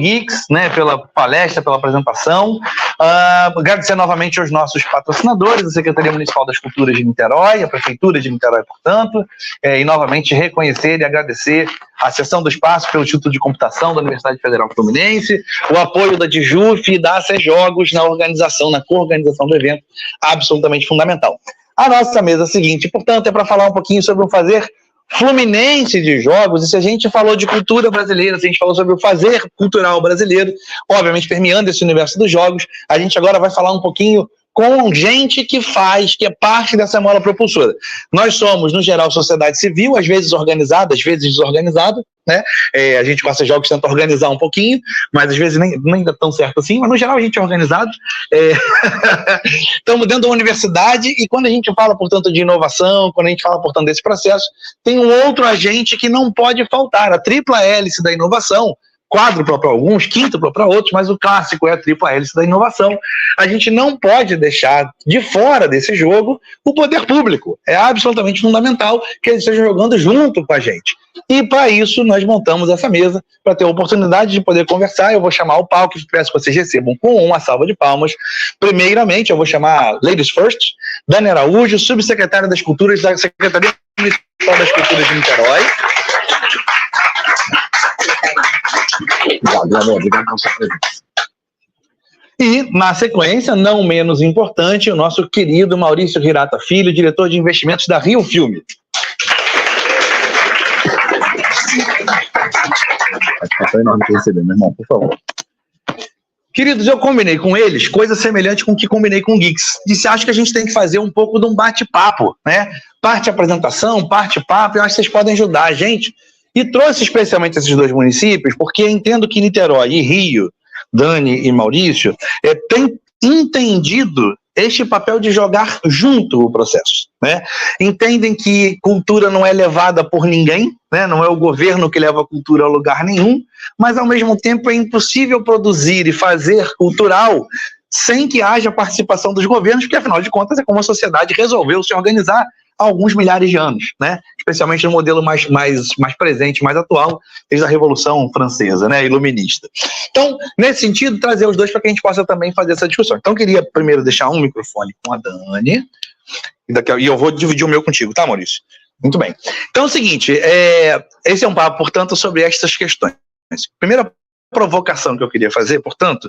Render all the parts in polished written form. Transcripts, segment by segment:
Geeks, né, pela palestra, pela apresentação. Agradecer novamente aos nossos patrocinadores, a Secretaria Municipal das Culturas de Niterói, a Prefeitura de Niterói, portanto, e novamente reconhecer e agradecer a cessão do espaço pelo Instituto de Computação da Universidade Federal Fluminense, o apoio da DIJUF e da AC Jogos na organização, na coorganização do evento, absolutamente fundamental. A nossa mesa seguinte, portanto, é para falar um pouquinho sobre o fazer fluminense de jogos, e se a gente falou de cultura brasileira, se a gente falou sobre o fazer cultural brasileiro, obviamente permeando esse universo dos jogos, a gente agora vai falar um pouquinho com gente que é parte dessa mola propulsora. Nós somos, no geral, sociedade civil, às vezes organizada, às vezes desorganizada, né? A gente com esses jogos tenta organizar um pouquinho, mas às vezes nem dá tão certo assim, mas no geral a gente é organizado. Estamos dentro da universidade e quando a gente fala, portanto, de inovação, quando a gente fala, portanto, desse processo, tem um outro agente que não pode faltar, a tripla hélice da inovação, quádrupla para alguns, quíntupla para outros, mas o clássico é a tripla hélice da inovação. A gente não pode deixar de fora desse jogo o poder público. É absolutamente fundamental que eles estejam jogando junto com a gente. E para isso nós montamos essa mesa, para ter a oportunidade de poder conversar. Eu vou chamar o palco, que peço que vocês recebam com uma salva de palmas. Primeiramente, eu vou chamar Ladies First, Dani Araújo, subsecretária das Culturas da Secretaria Municipal das Culturas de Niterói. Obrigado pela sua presença. E, na sequência, não menos importante, o nosso querido Maurício Hirata Filho, diretor de investimentos da Rio Filme. Satisfação enorme te receber, meu irmão, por favor. Queridos, eu combinei com eles coisa semelhante com o que combinei com o Geeks. Disse, acho que a gente tem que fazer um pouco de um bate-papo, né? Parte apresentação, parte papo, eu acho que vocês podem ajudar a gente. E trouxe especialmente esses dois municípios, porque entendo que Niterói e Rio, Dani e Maurício, têm entendido este papel de jogar junto o processo, né? Entendem que cultura não é levada por ninguém, né? Não é o governo que leva a cultura a lugar nenhum, mas ao mesmo tempo é impossível produzir e fazer cultural sem que haja participação dos governos, porque afinal de contas é como a sociedade resolveu se organizar há alguns milhares de anos, né? Especialmente no modelo mais presente, mais atual, desde a Revolução Francesa, né? Iluminista. Então, nesse sentido, trazer os dois para que a gente possa também fazer essa discussão. Então, eu queria primeiro deixar um microfone com a Dani, e eu vou dividir o meu contigo, tá, Maurício? Muito bem. Então é o seguinte, esse é um papo, portanto, sobre estas questões. Primeira provocação que eu queria fazer, portanto,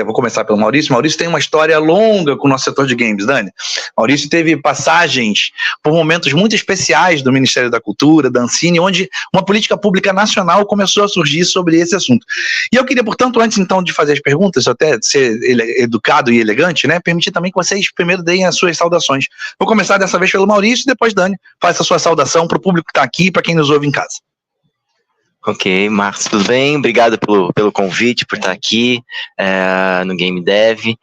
vou começar pelo Maurício. Maurício tem uma história longa com o nosso setor de games, Dani. Maurício teve passagens por momentos muito especiais do Ministério da Cultura, da Ancine, onde uma política pública nacional começou a surgir sobre esse assunto. E eu queria, portanto, antes então de fazer as perguntas, até ser educado e elegante, né, permitir também que vocês primeiro deem as suas saudações. Vou começar dessa vez pelo Maurício e depois, Dani, faça a sua saudação para o público que está aqui e para quem nos ouve em casa. Ok, Marcos, tudo bem? Obrigado pelo convite, por estar aqui no Game Dev.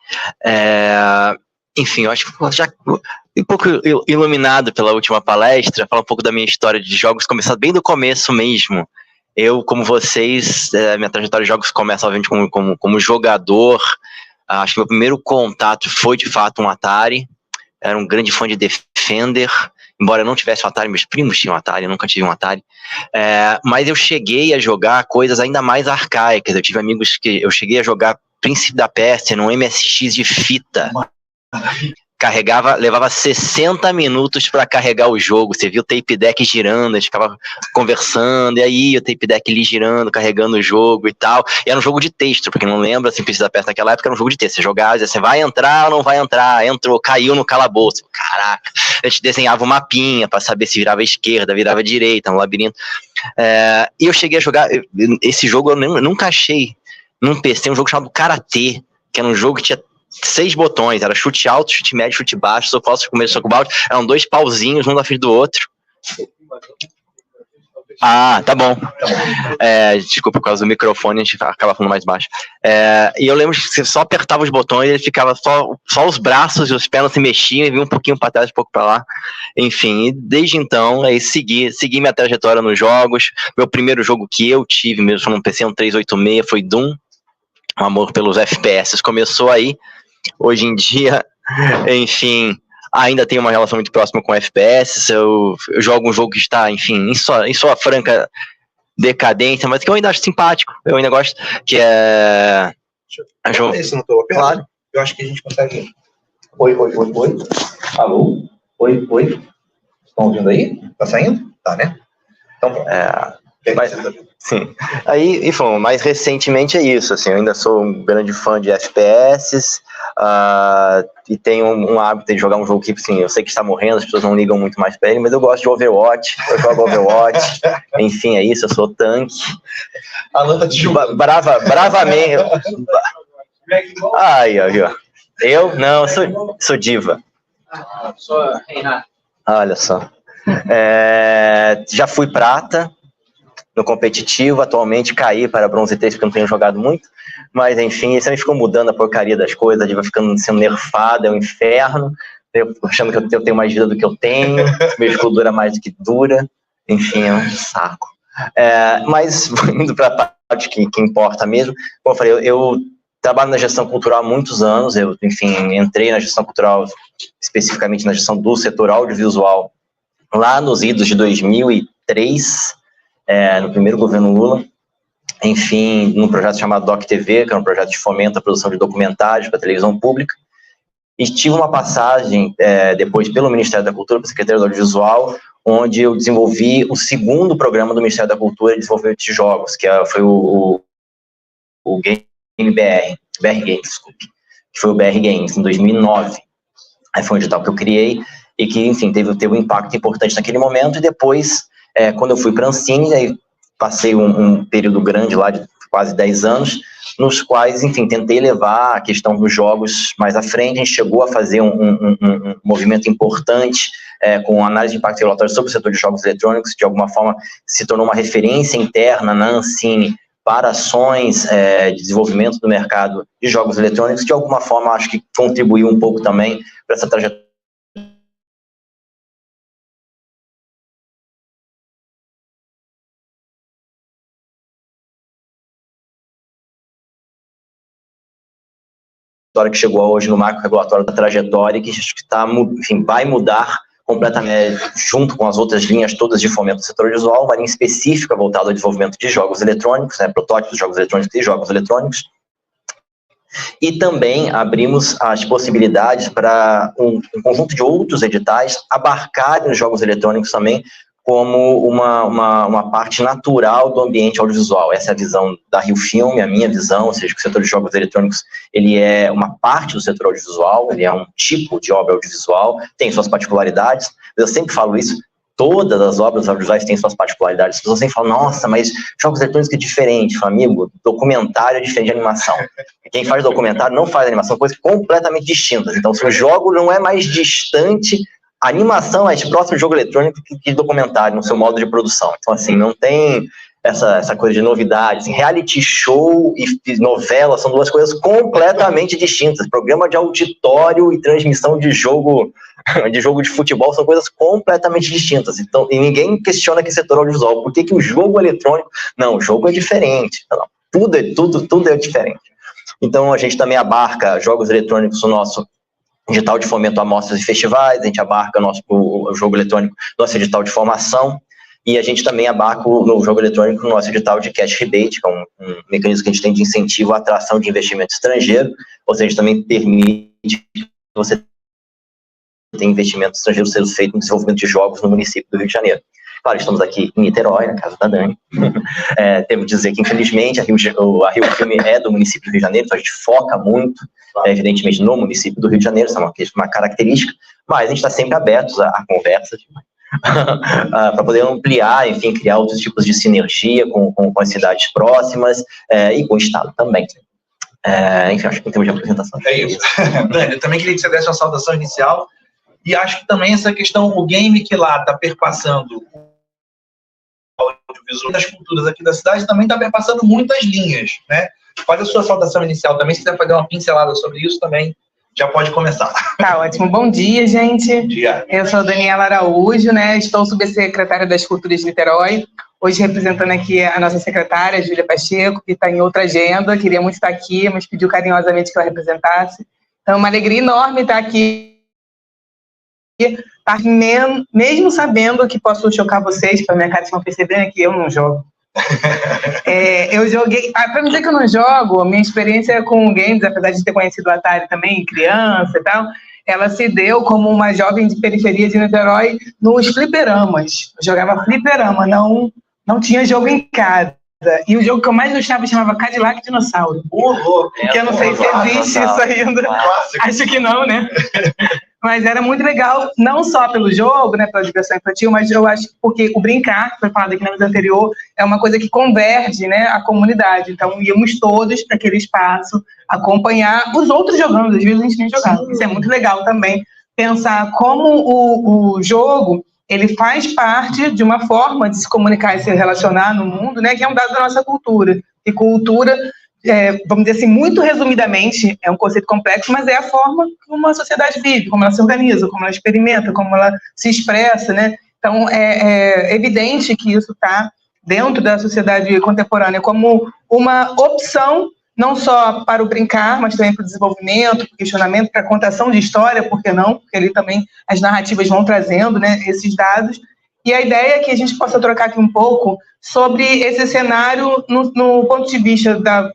Enfim, eu acho que já um pouco iluminado pela última palestra, falar um pouco da minha história de jogos, começar bem do começo mesmo. Eu, como vocês, minha trajetória de jogos começa, obviamente, como jogador. Acho que meu primeiro contato foi, de fato, um Atari. Era um grande fã de Defender. Embora eu não tivesse um Atari, meus primos tinham um Atari, eu nunca tive um Atari. Mas eu cheguei a jogar coisas ainda mais arcaicas. Eu tive amigos que eu cheguei a jogar Príncipe da Pérsia num MSX de fita. Levava 60 minutos para carregar o jogo. Você viu o tape deck girando, a gente ficava conversando, e aí o tape deck ali girando, carregando o jogo e tal. E era um jogo de texto, porque não lembra, assim, Príncipe da Pérsia naquela época era um jogo de texto. Você jogava, você vai entrar ou não vai entrar? Entrou, caiu no calabouço. Caraca, a gente desenhava um mapinha para saber se virava à esquerda, virava à direita, um labirinto. E eu cheguei a jogar, esse jogo eu nunca achei num PC, um jogo chamado Karatê, que era um jogo que tinha 6 botões, era chute alto, chute médio, chute baixo, soco alto, soco médio, soco baixo, eram 2 pauzinhos, um na frente do outro. Ah, tá bom. Desculpa, por causa do microfone a gente acaba falando mais baixo. E eu lembro que você só apertava os botões, ele ficava só os braços e os pés não se mexiam, e vinha um pouquinho para trás, um pouco para lá. Enfim, e desde então, segui minha trajetória nos jogos. Meu primeiro jogo que eu tive mesmo no PC, um 386, foi Doom. Um amor pelos FPS começou aí. Hoje em dia, enfim, ainda tenho uma relação muito próxima com FPS. Eu jogo um jogo que está, enfim, em sua franca decadência, mas que eu ainda acho simpático, eu ainda gosto, que é... Esse não tô Claro. Eu acho que a gente consegue... Oi. Alô? Oi. Estão ouvindo aí? Tá saindo? Tá, né? Então, mas, sim. Aí, enfim, mais recentemente é isso, assim, eu ainda sou um grande fã de FPS, e tenho um hábito de jogar um jogo que, assim, eu sei que está morrendo, as pessoas não ligam muito mais pra ele, mas eu gosto de Overwatch, eu jogo Overwatch, enfim, é isso, eu sou tanque. Alan tá te julgando. Bravamente. Aí, ó. Eu? Não, sou diva. Sou Renato. Olha só. Já fui prata no competitivo, atualmente caí para bronze 3 porque eu não tenho jogado muito, mas enfim, isso aí ficou mudando a porcaria das coisas, a diva ficando sendo nerfada, é um inferno, eu achando que eu tenho mais vida do que eu tenho, meu escudo dura mais do que dura, enfim, é um saco. Mas indo para a parte que importa mesmo, como eu falei, eu trabalho na gestão cultural há muitos anos, eu, enfim, entrei na gestão cultural, especificamente na gestão do setor audiovisual, lá nos idos de 2003, no primeiro governo Lula, enfim, num projeto chamado Doc TV, que é um projeto de fomento à produção de documentários para a televisão pública, e tive uma passagem, depois pelo Ministério da Cultura, para a Secretaria do Audiovisual, onde eu desenvolvi o segundo programa do Ministério da Cultura de desenvolvimento de jogos, que foi o Game BR Games, desculpe, que foi o BR Games, em 2009. Aí foi um edital que eu criei e que, enfim, teve um impacto importante naquele momento, e depois, quando eu fui para a Ancine, aí passei um período grande lá, de quase 10 anos, nos quais, enfim, tentei levar a questão dos jogos mais à frente. A gente chegou a fazer um movimento importante com análise de impacto regulatório sobre o setor de jogos eletrônicos, de alguma forma se tornou uma referência interna na Ancine para ações de desenvolvimento do mercado de jogos eletrônicos, de alguma forma acho que contribuiu um pouco também para essa trajetória que chegou hoje no marco regulatório da trajetória, que está, enfim, vai mudar completamente, junto com as outras linhas todas de fomento do setor audiovisual, uma linha específica voltada ao desenvolvimento de jogos eletrônicos, protótipos de jogos eletrônicos e jogos eletrônicos. E também abrimos as possibilidades para um conjunto de outros editais abarcarem os jogos eletrônicos também como uma parte natural do ambiente audiovisual. Essa é a visão da Rio Filme, a minha visão, ou seja, que o setor de jogos eletrônicos ele é uma parte do setor audiovisual, ele é um tipo de obra audiovisual, tem suas particularidades, eu sempre falo isso, todas as obras audiovisuais têm suas particularidades, as pessoas sempre falam, nossa, mas jogos eletrônicos é diferente, amigo, documentário é diferente de animação. Quem faz documentário não faz animação, coisas completamente distintas. Então, se o jogo não é mais distante, a animação é próximo de jogo eletrônico que documentário no seu modo de produção. Então, assim, não tem essa coisa de novidade. Assim, reality show e novela são duas coisas completamente distintas. Programa de auditório e transmissão de jogo de futebol são coisas completamente distintas. Então, e ninguém questiona que setor audiovisual. Por que o jogo eletrônico... Não, o jogo é diferente. Não, tudo é diferente. Então, a gente também abarca jogos eletrônicos no nosso edital de fomento a amostras e festivais, a gente abarca o jogo eletrônico no nosso edital de formação, e a gente também abarca no jogo eletrônico no nosso edital de cash rebate, que é um mecanismo que a gente tem de incentivo à atração de investimento estrangeiro, ou seja, a gente também permite que você tenha investimento estrangeiro sendo feito no desenvolvimento de jogos no município do Rio de Janeiro. Claro, estamos aqui em Niterói, na casa da Dani. Temos que dizer que, infelizmente, a Rio Filme é do município do Rio de Janeiro, então a gente foca muito, evidentemente, no município do Rio de Janeiro, isso é uma característica, mas a gente está sempre abertos a conversas para poder ampliar, enfim, criar outros tipos de sinergia com as cidades próximas e com o Estado também. Enfim, acho que em termos de apresentação. É isso. Dani, eu também queria que você desse uma saudação inicial, e acho que também essa questão, o game que lá está perpassando audiovisual das culturas aqui da cidade também está perpassando muitas linhas, né? Faz a sua saudação inicial também, se quiser fazer uma pincelada sobre isso também, já pode começar. Tá ótimo. Bom dia, gente. Bom dia. Eu sou Daniela Araújo, né? Estou subsecretária das Culturas de Niterói. Hoje representando aqui a nossa secretária, Júlia Pacheco, que está em outra agenda. Queria muito estar aqui, mas pediu carinhosamente que eu representasse. Então, é uma alegria enorme estar aqui. Mesmo sabendo que posso chocar vocês, para minha cara, estão percebendo que eu não jogo. Eu joguei. Pra me dizer que eu não jogo, a minha experiência com games, apesar de ter conhecido o Atari também, criança e tal, ela se deu como uma jovem de periferia de Niterói nos fliperamas. Eu jogava fliperama, não tinha jogo em casa. E o jogo que eu mais gostava chamava Cadillac Dinossauro. Que eu não sei se existe isso ainda. Acho que não, né? Mas era muito legal, não só pelo jogo, né, pela diversão infantil, mas eu acho porque o brincar, que foi falado aqui na vez anterior, é uma coisa que converge, né, a comunidade. Então, íamos todos para aquele espaço acompanhar os outros jogando, às vezes a gente nem jogava. Isso é muito legal também, pensar como o jogo, ele faz parte de uma forma de se comunicar e se relacionar no mundo, né, que é um dado da nossa cultura. E cultura, vamos dizer assim, muito resumidamente, é um conceito complexo, mas é a forma como uma sociedade vive, como ela se organiza, como ela experimenta, como ela se expressa, né? Então, é evidente que isso está dentro da sociedade contemporânea como uma opção, não só para o brincar, mas também para o desenvolvimento, para o questionamento, para a contação de história, por que não? Porque ali também as narrativas vão trazendo, né, esses dados. E a ideia é que a gente possa trocar aqui um pouco sobre esse cenário no ponto de vista da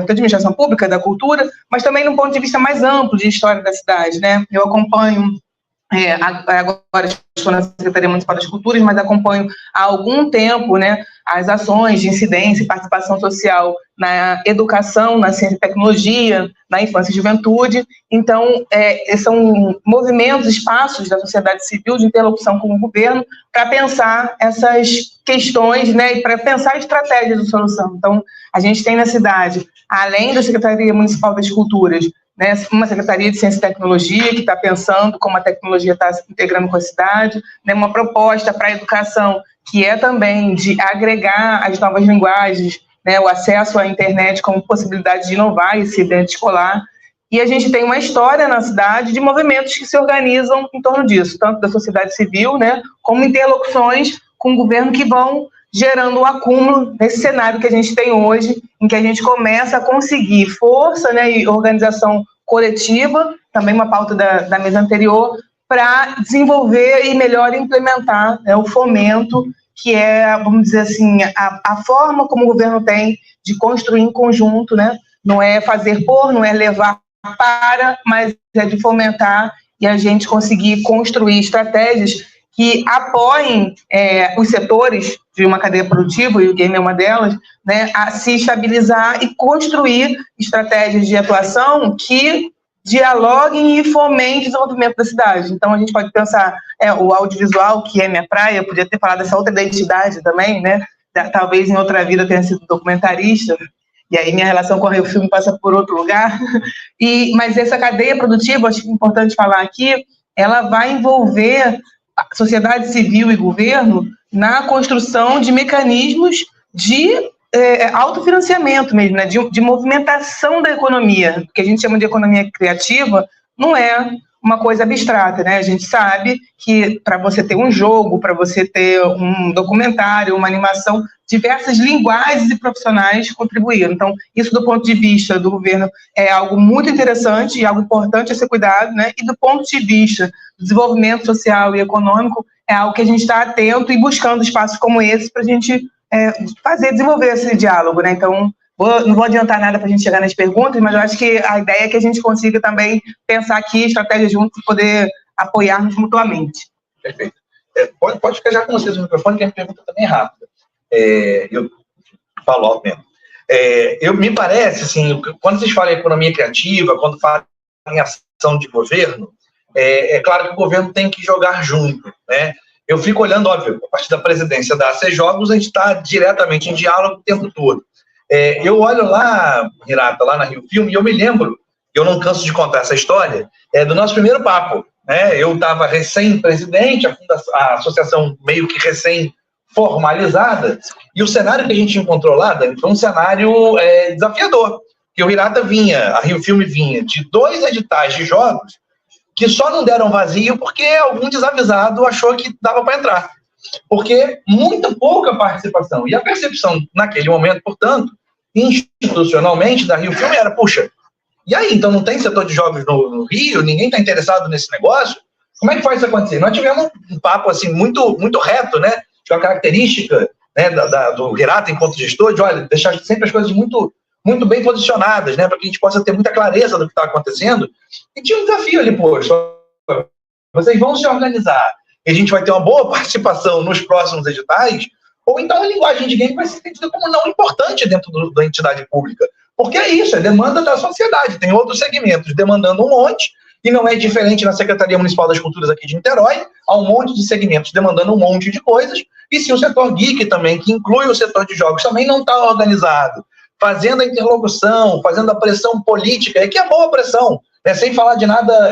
administração pública, da cultura, mas também no ponto de vista mais amplo de história da cidade, né? Eu acompanho, agora estou na Secretaria Municipal das Culturas, mas acompanho há algum tempo, né, as ações de incidência e participação social na educação, na ciência e tecnologia, na infância e juventude. Então, são movimentos, espaços da sociedade civil de interlocução com o governo para pensar essas questões, né, e para pensar estratégias de solução. Então, a gente tem na cidade, além da Secretaria Municipal das Culturas, né, uma Secretaria de Ciência e Tecnologia que está pensando como a tecnologia está se integrando com a cidade, né, uma proposta para a educação que é também de agregar as novas linguagens, né, o acesso à internet como possibilidade de inovar esse ambiente escolar. E a gente tem uma história na cidade de movimentos que se organizam em torno disso, tanto da sociedade civil, né, como interlocuções com o governo que vão gerando um acúmulo nesse cenário que a gente tem hoje, em que a gente começa a conseguir força, né, e organização coletiva, também uma pauta da mesa anterior, para desenvolver e melhor implementar, né, o fomento, que é, vamos dizer assim, a forma como o governo tem de construir em conjunto, né? Não é fazer por, não é levar para, mas é de fomentar e a gente conseguir construir estratégias que apoiem os setores de uma cadeia produtiva, e o game é uma delas, né, a se estabilizar e construir estratégias de atuação que dialoguem e fomentem o desenvolvimento da cidade. Então, a gente pode pensar o audiovisual, que é minha praia, eu podia ter falado dessa outra identidade também, né? Talvez em outra vida eu tenha sido documentarista, e aí minha relação com o filme passa por outro lugar. Mas essa cadeia produtiva, acho que é importante falar aqui, ela vai envolver a sociedade civil e governo na construção de mecanismos de autofinanciamento mesmo, né? De movimentação da economia, que a gente chama de economia criativa, não é uma coisa abstrata, né? A gente sabe que para você ter um jogo, para você ter um documentário, uma animação, diversas linguagens e profissionais contribuíram. Então, isso do ponto de vista do governo é algo muito interessante e algo importante a ser cuidado, né? E do ponto de vista do desenvolvimento social e econômico, é algo que a gente está atento e buscando espaços como esse para a gente desenvolver esse diálogo, né? Então, não vou adiantar nada para a gente chegar nas perguntas, mas eu acho que a ideia é que a gente consiga também pensar aqui estratégias juntos e poder apoiar-nos mutuamente. Perfeito. Pode ficar já com vocês no microfone, que a minha pergunta também é rápida. Eu falo alto mesmo. Me parece, assim, quando vocês falam em economia criativa, quando falam em ação de governo, é claro que o governo tem que jogar junto, né? Eu fico olhando, óbvio, a partir da presidência da AC Jogos, a gente está diretamente em diálogo o tempo todo. Eu olho lá, Hirata, lá na Rio Filme, e eu me lembro, eu não canso de contar essa história, do nosso primeiro papo, né? Eu estava recém-presidente, a associação meio que recém-formalizada, e o cenário que a gente encontrou lá, Dani, foi um cenário desafiador, que o Hirata vinha, a Rio Filme vinha de 2 editais de jogos, que só não deram vazio porque algum desavisado achou que dava para entrar. Porque muito pouca participação. E a percepção naquele momento, portanto, institucionalmente, da Rio Filme era, puxa, e aí, então não tem setor de jogos no Rio? Ninguém está interessado nesse negócio? Como é que faz isso acontecer? Nós tivemos um papo assim, muito, muito reto, né? De uma característica, né, do Hirata enquanto gestor, de olha, deixar sempre as coisas muito, muito bem posicionadas, né, para que a gente possa ter muita clareza do que está acontecendo. E tinha um desafio ali, poxa, vocês vão se organizar e a gente vai ter uma boa participação nos próximos editais, ou então a linguagem de game vai ser entendida como não importante dentro da entidade pública. Porque é isso, é demanda da sociedade. Tem outros segmentos demandando um monte, e não é diferente na Secretaria Municipal das Culturas aqui de Niterói, há um monte de segmentos demandando um monte de coisas, e se o setor geek também, que inclui o setor de jogos, também não está organizado, fazendo a interlocução, fazendo a pressão política, que é boa pressão, né, sem falar de nada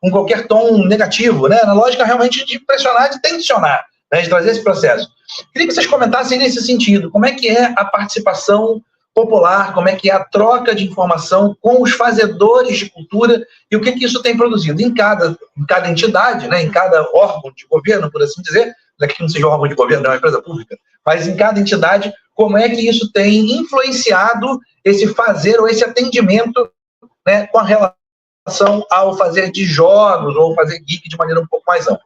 com qualquer tom negativo, né, na lógica realmente de pressionar, de tensionar, né, de trazer esse processo. Queria que vocês comentassem nesse sentido, como é que é a participação popular, como é que é a troca de informação com os fazedores de cultura e o que isso tem produzido em cada entidade, né, em cada órgão de governo, por assim dizer, não é que não seja um órgão de governo, é uma empresa pública, mas em cada entidade, como é que isso tem influenciado esse fazer ou esse atendimento, né, com a relação ao fazer de jogos ou fazer geek de maneira um pouco mais ampla.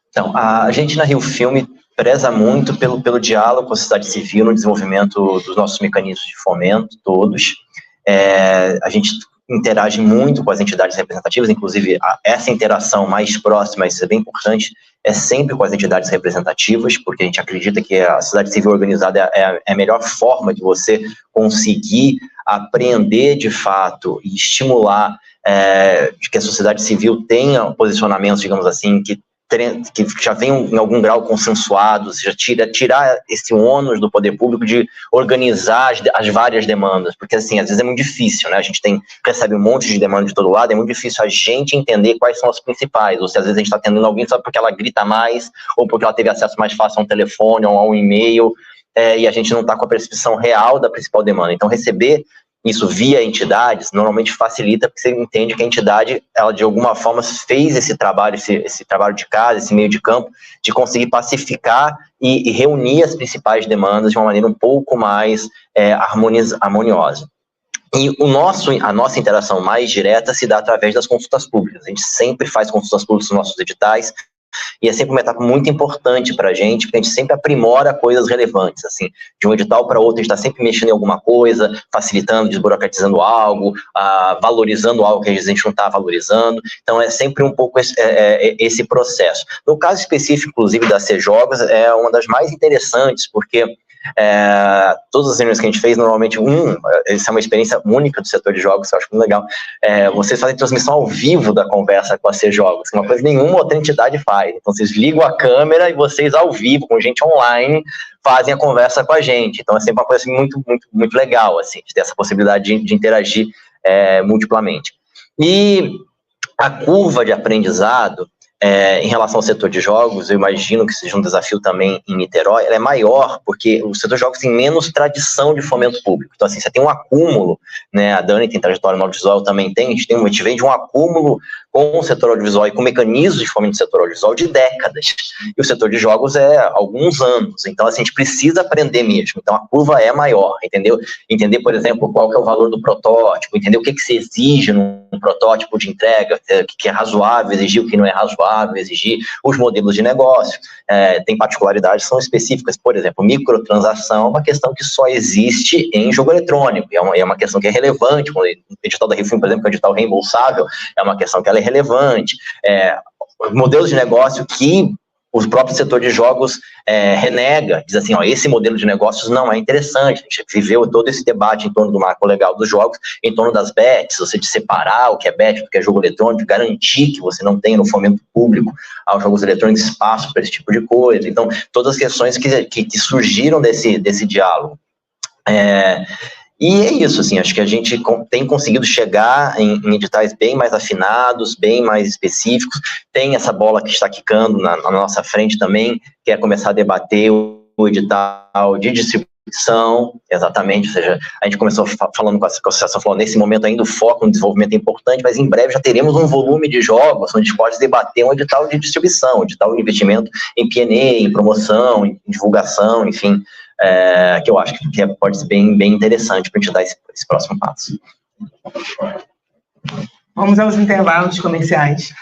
Então, a gente na Rio Filme preza muito pelo diálogo com a sociedade civil no desenvolvimento dos nossos mecanismos de fomento, todos. A gente interage muito com as entidades representativas, inclusive essa interação mais próxima, isso é bem importante, é sempre com as entidades representativas, porque a gente acredita que a sociedade civil organizada é a melhor forma de você conseguir aprender de fato e estimular de que a sociedade civil tenha posicionamentos, digamos assim, que já venham em algum grau consensuados, já tirar esse ônus do poder público de organizar as várias demandas, porque assim, às vezes é muito difícil, né, a gente recebe um monte de demanda de todo lado, é muito difícil a gente entender quais são as principais, ou se às vezes a gente está atendendo alguém só porque ela grita mais, ou porque ela teve acesso mais fácil a um telefone ou a um e-mail, e a gente não está com a percepção real da principal demanda. Então receber isso via entidades, normalmente facilita, porque você entende que a entidade, ela de alguma forma fez esse trabalho de casa, esse meio de campo, de conseguir pacificar e reunir as principais demandas de uma maneira um pouco mais harmoniosa. E a nossa interação mais direta se dá através das consultas públicas. A gente sempre faz consultas públicas nos nossos editais, e é sempre uma etapa muito importante para a gente, porque a gente sempre aprimora coisas relevantes, assim, de um edital para outro, a gente está sempre mexendo em alguma coisa, facilitando, desburocratizando algo, valorizando algo que às vezes a gente não está valorizando, então é sempre um pouco esse processo. No caso específico, inclusive, da C-Jogos, é uma das mais interessantes, porque todas as reuniões que a gente fez, normalmente, essa é uma experiência única do setor de jogos, que eu acho muito legal, vocês fazem transmissão ao vivo da conversa com a C-Jogos, uma coisa que nenhuma outra entidade faz. Então vocês ligam a câmera e vocês ao vivo, com gente online, fazem a conversa com a gente. Então é sempre uma coisa assim, muito, muito, muito legal, assim, de ter essa possibilidade de interagir multiplamente. E a curva de aprendizado, em relação ao setor de jogos, eu imagino que seja um desafio também em Niterói, ela é maior, porque o setor de jogos tem menos tradição de fomento público. Então, assim, você tem um acúmulo, né? A Dani tem trajetória no audiovisual, também tem, a gente vem de um acúmulo com o setor audiovisual e com mecanismos de fomento do setor audiovisual de décadas. E o setor de jogos é alguns anos. Então, assim, a gente precisa aprender mesmo. Então, a curva é maior, entendeu? Entender, por exemplo, qual que é o valor do protótipo, entender o que se exige num protótipo de entrega, o que é razoável exigir, o que não é razoável exigir, os modelos de negócio, tem particularidades, são específicas, por exemplo, microtransação é uma questão que só existe em jogo eletrônico, é uma questão que é relevante, quando o edital da Rio Filme, por exemplo, que é o edital reembolsável, é uma questão que ela é relevante, modelos de negócio que o próprio setor de jogos renega, diz assim, esse modelo de negócios não é interessante. A gente viveu todo esse debate em torno do marco legal dos jogos, em torno das bets, você de separar o que é bet do que é jogo eletrônico, garantir que você não tenha no fomento público aos jogos eletrônicos espaço para esse tipo de coisa. Então, todas as questões que surgiram desse diálogo. E é isso, assim, acho que a gente tem conseguido chegar em editais bem mais afinados, bem mais específicos, tem essa bola que está quicando na nossa frente também, que é começar a debater o edital de distribuição, exatamente, ou seja, a gente começou falando com a associação, falou, nesse momento ainda o foco no desenvolvimento é importante, mas em breve já teremos um volume de jogos onde a gente pode debater um edital de distribuição, um edital de investimento em P&E, em promoção, em divulgação, enfim, que eu acho que pode ser bem interessante para a gente dar esse próximo passo. Vamos aos intervalos comerciais.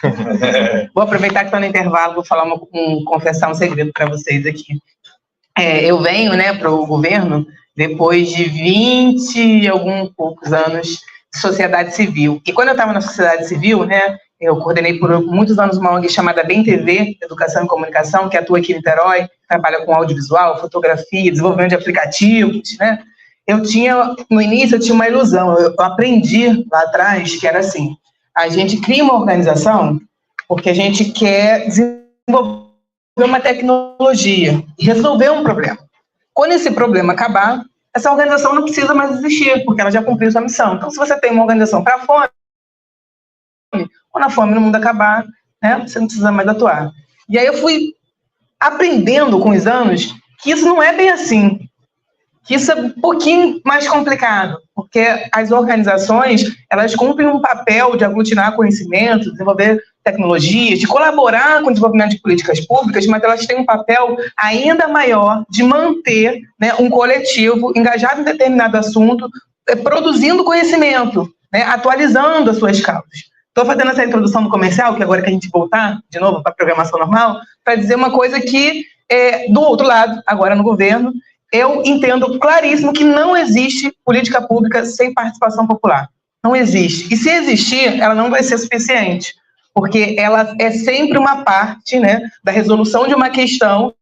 Vou aproveitar que estou no intervalo, vou falar confessar um segredo para vocês aqui. eu venho, né, para o governo depois de 20 e poucos anos de sociedade civil. E quando eu estava na sociedade civil, né, eu coordenei por muitos anos uma ONG chamada Bem TV, Educação e Comunicação, que atua aqui em Niterói, trabalha com audiovisual, fotografia, desenvolvimento de aplicativos, né? No início, eu tinha uma ilusão, eu aprendi lá atrás que era assim, a gente cria uma organização porque a gente quer desenvolver uma tecnologia e resolver um problema. Quando esse problema acabar, essa organização não precisa mais existir, porque ela já cumpriu sua missão. Então, se você tem uma organização para a fome, quando a fome no mundo acabar, né, você não precisa mais atuar. E aí eu fui aprendendo com os anos que isso não é bem assim, que isso é um pouquinho mais complicado, porque as organizações, elas cumprem um papel de aglutinar conhecimento, desenvolver tecnologias, de colaborar com o desenvolvimento de políticas públicas, mas elas têm um papel ainda maior de manter, né, um coletivo engajado em determinado assunto, produzindo conhecimento, né, atualizando as suas causas. Estou fazendo essa introdução do comercial, que agora que a gente voltar de novo para a programação normal, para dizer uma coisa que, do outro lado, agora no governo, eu entendo claríssimo que não existe política pública sem participação popular. Não existe. E se existir, ela não vai ser suficiente, porque ela é sempre uma parte, né, da resolução de uma questão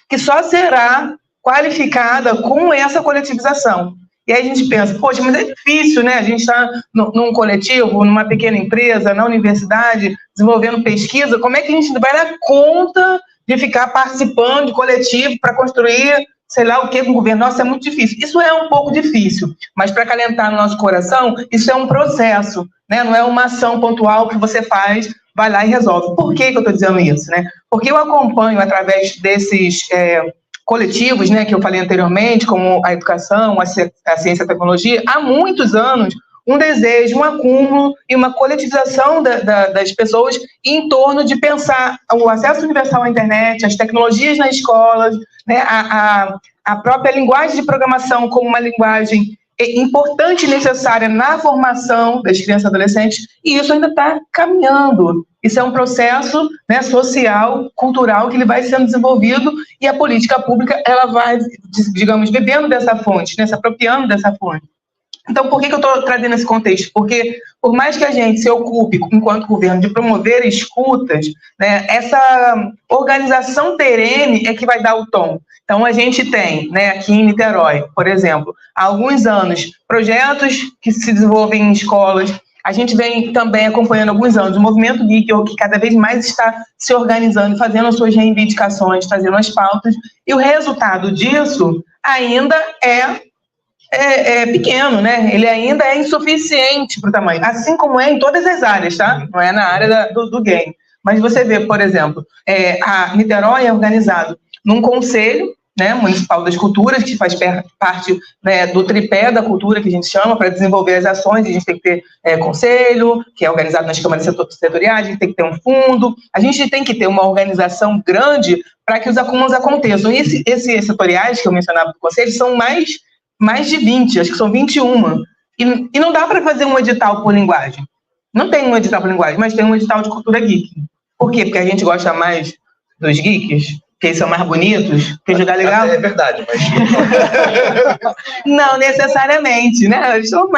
que só será qualificada com essa coletivização. E aí a gente pensa, poxa, mas é difícil, né? A gente está num coletivo, numa pequena empresa, na universidade, desenvolvendo pesquisa, como é que a gente vai dar conta de ficar participando de coletivo para construir, sei lá o que, com o governo? Nossa, é muito difícil. Isso é um pouco difícil, mas para acalentar no nosso coração, isso é um processo, né? Não é uma ação pontual que você faz, vai lá e resolve. Por que eu estou dizendo isso, né? Porque eu acompanho, através desses coletivos, né, que eu falei anteriormente, como a educação, a ciência e a tecnologia, há muitos anos, um desejo, um acúmulo e uma coletivização das pessoas em torno de pensar o acesso universal à internet, as tecnologias nas escolas, né, a própria linguagem de programação como uma linguagem importante e necessária na formação das crianças e adolescentes, e isso ainda está caminhando. Isso é um processo, né, social, cultural, que ele vai sendo desenvolvido, e a política pública ela vai, digamos, bebendo dessa fonte, né, se apropriando dessa fonte. Então, por que eu estou trazendo esse contexto? Porque, por mais que a gente se ocupe, enquanto governo, de promover escutas, né, essa organização perene é que vai dar o tom. Então, a gente tem, né, aqui em Niterói, por exemplo, há alguns anos, projetos que se desenvolvem em escolas. A gente vem também acompanhando há alguns anos o movimento geek, que cada vez mais está se organizando, fazendo as suas reivindicações, trazendo as pautas, e o resultado disso ainda é pequeno, né? Ele ainda é insuficiente para o tamanho, assim como é em todas as áreas, tá? Não é na área do game. Mas você vê, por exemplo, a Niterói é organizado num conselho, né, municipal das culturas, que faz parte, né, do tripé da cultura, que a gente chama, para desenvolver as ações. A gente tem que ter conselho, que é organizado nas câmaras setoriais, a gente tem que ter um fundo, a gente tem que ter uma organização grande para que os acúmulos aconteçam. E esses setoriais que eu mencionava do conselho são mais de 20, acho que são 21. E não dá para fazer um edital por linguagem. Não tem um edital por linguagem, mas tem um edital de cultura geek. Por quê? Porque a gente gosta mais dos geeks, porque eles são mais bonitos, porque jogar legal. É verdade, mas... Não necessariamente, né? Eles são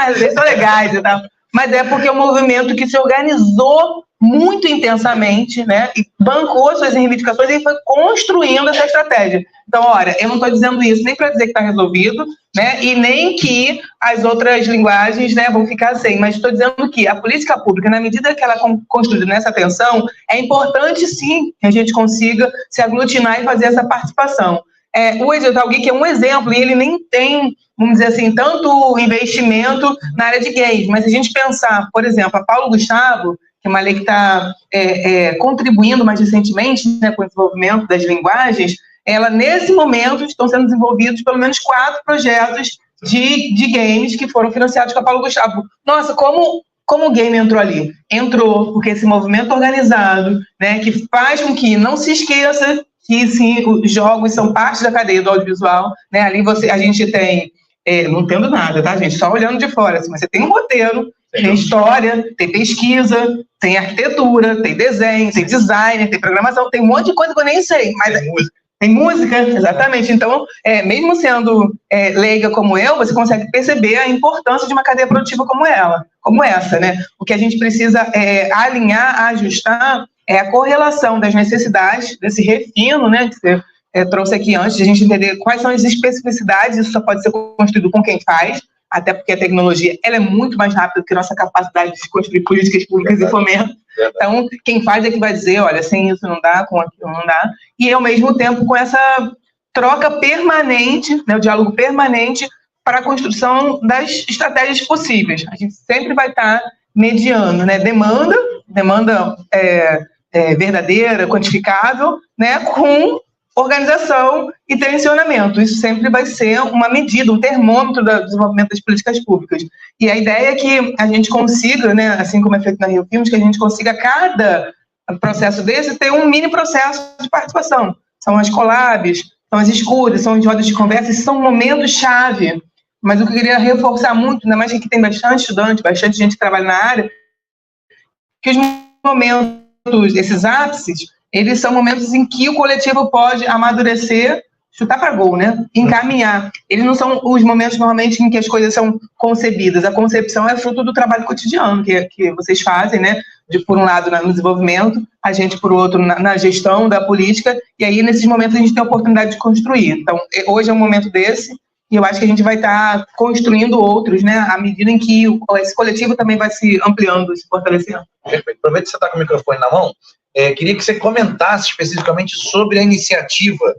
legais e tal. Mas é porque é um movimento que se organizou muito intensamente, né? E bancou suas reivindicações e foi construindo essa estratégia. Então, olha, eu não estou dizendo isso nem para dizer que está resolvido, né? E nem que as outras linguagens, né, vão ficar sem, mas estou dizendo que a política pública, na medida que ela é construída nessa atenção, é importante sim que a gente consiga se aglutinar e fazer essa participação. O Edital Geek é um exemplo, e ele nem tem, vamos dizer assim, tanto investimento na área de gays, mas se a gente pensar, por exemplo, a Paulo Gustavo, que é uma lei que está contribuindo mais recentemente, né, com o desenvolvimento das linguagens, ela, nesse momento, estão sendo desenvolvidos pelo menos 4 projetos de games que foram financiados com a Paulo Gustavo. Nossa, como o game entrou ali? Entrou porque esse movimento organizado, né, que faz com que não se esqueça que, sim, os jogos são parte da cadeia do audiovisual, né? Ali a gente tem, não entendo nada, tá, gente? Só olhando de fora, assim, mas você tem um roteiro, tem história, tem pesquisa, tem arquitetura, tem desenho, tem design, tem programação, tem um monte de coisa que eu nem sei, mas Tem música, exatamente. Então, mesmo sendo leiga como eu, você consegue perceber a importância de uma cadeia produtiva como essa, né? O que a gente precisa alinhar, ajustar, é a correlação das necessidades, desse refino, né, que você trouxe aqui antes, de a gente entender quais são as especificidades, isso só pode ser construído com quem faz, até porque a tecnologia ela é muito mais rápida do que a nossa capacidade de construir políticas públicas e fomento. Então, quem faz é que vai dizer, olha, sem isso não dá, com aquilo não dá. E, ao mesmo tempo, com essa troca permanente, né, o diálogo permanente para a construção das estratégias possíveis. A gente sempre vai estar mediando, né, demanda verdadeira, quantificável, né, com organização e tensionamento. Isso sempre vai ser uma medida, um termômetro do desenvolvimento das políticas públicas. E a ideia é que a gente consiga, né, assim como é feito na Rio Filmes, que a gente consiga, cada processo desse, ter um mini processo de participação. São as collabs, são as escutas, são as rodas de conversa, esses são momentos-chave. Mas o que eu queria reforçar muito, ainda mais que aqui tem bastante estudante, bastante gente que trabalha na área, que os momentos, esses ápices, eles são momentos em que o coletivo pode amadurecer, chutar para gol, né? Encaminhar. Eles não são os momentos, normalmente, em que as coisas são concebidas. A concepção é fruto do trabalho cotidiano que vocês fazem, né? Por um lado, no desenvolvimento, a gente, por outro, na gestão da política, e aí, nesses momentos, a gente tem a oportunidade de construir. Então, hoje é um momento desse, e eu acho que a gente vai estar construindo outros, né? À medida em que esse coletivo também vai se ampliando, se fortalecendo. Perfeito. Aproveita que você está com o microfone na mão. Queria que você comentasse especificamente sobre a iniciativa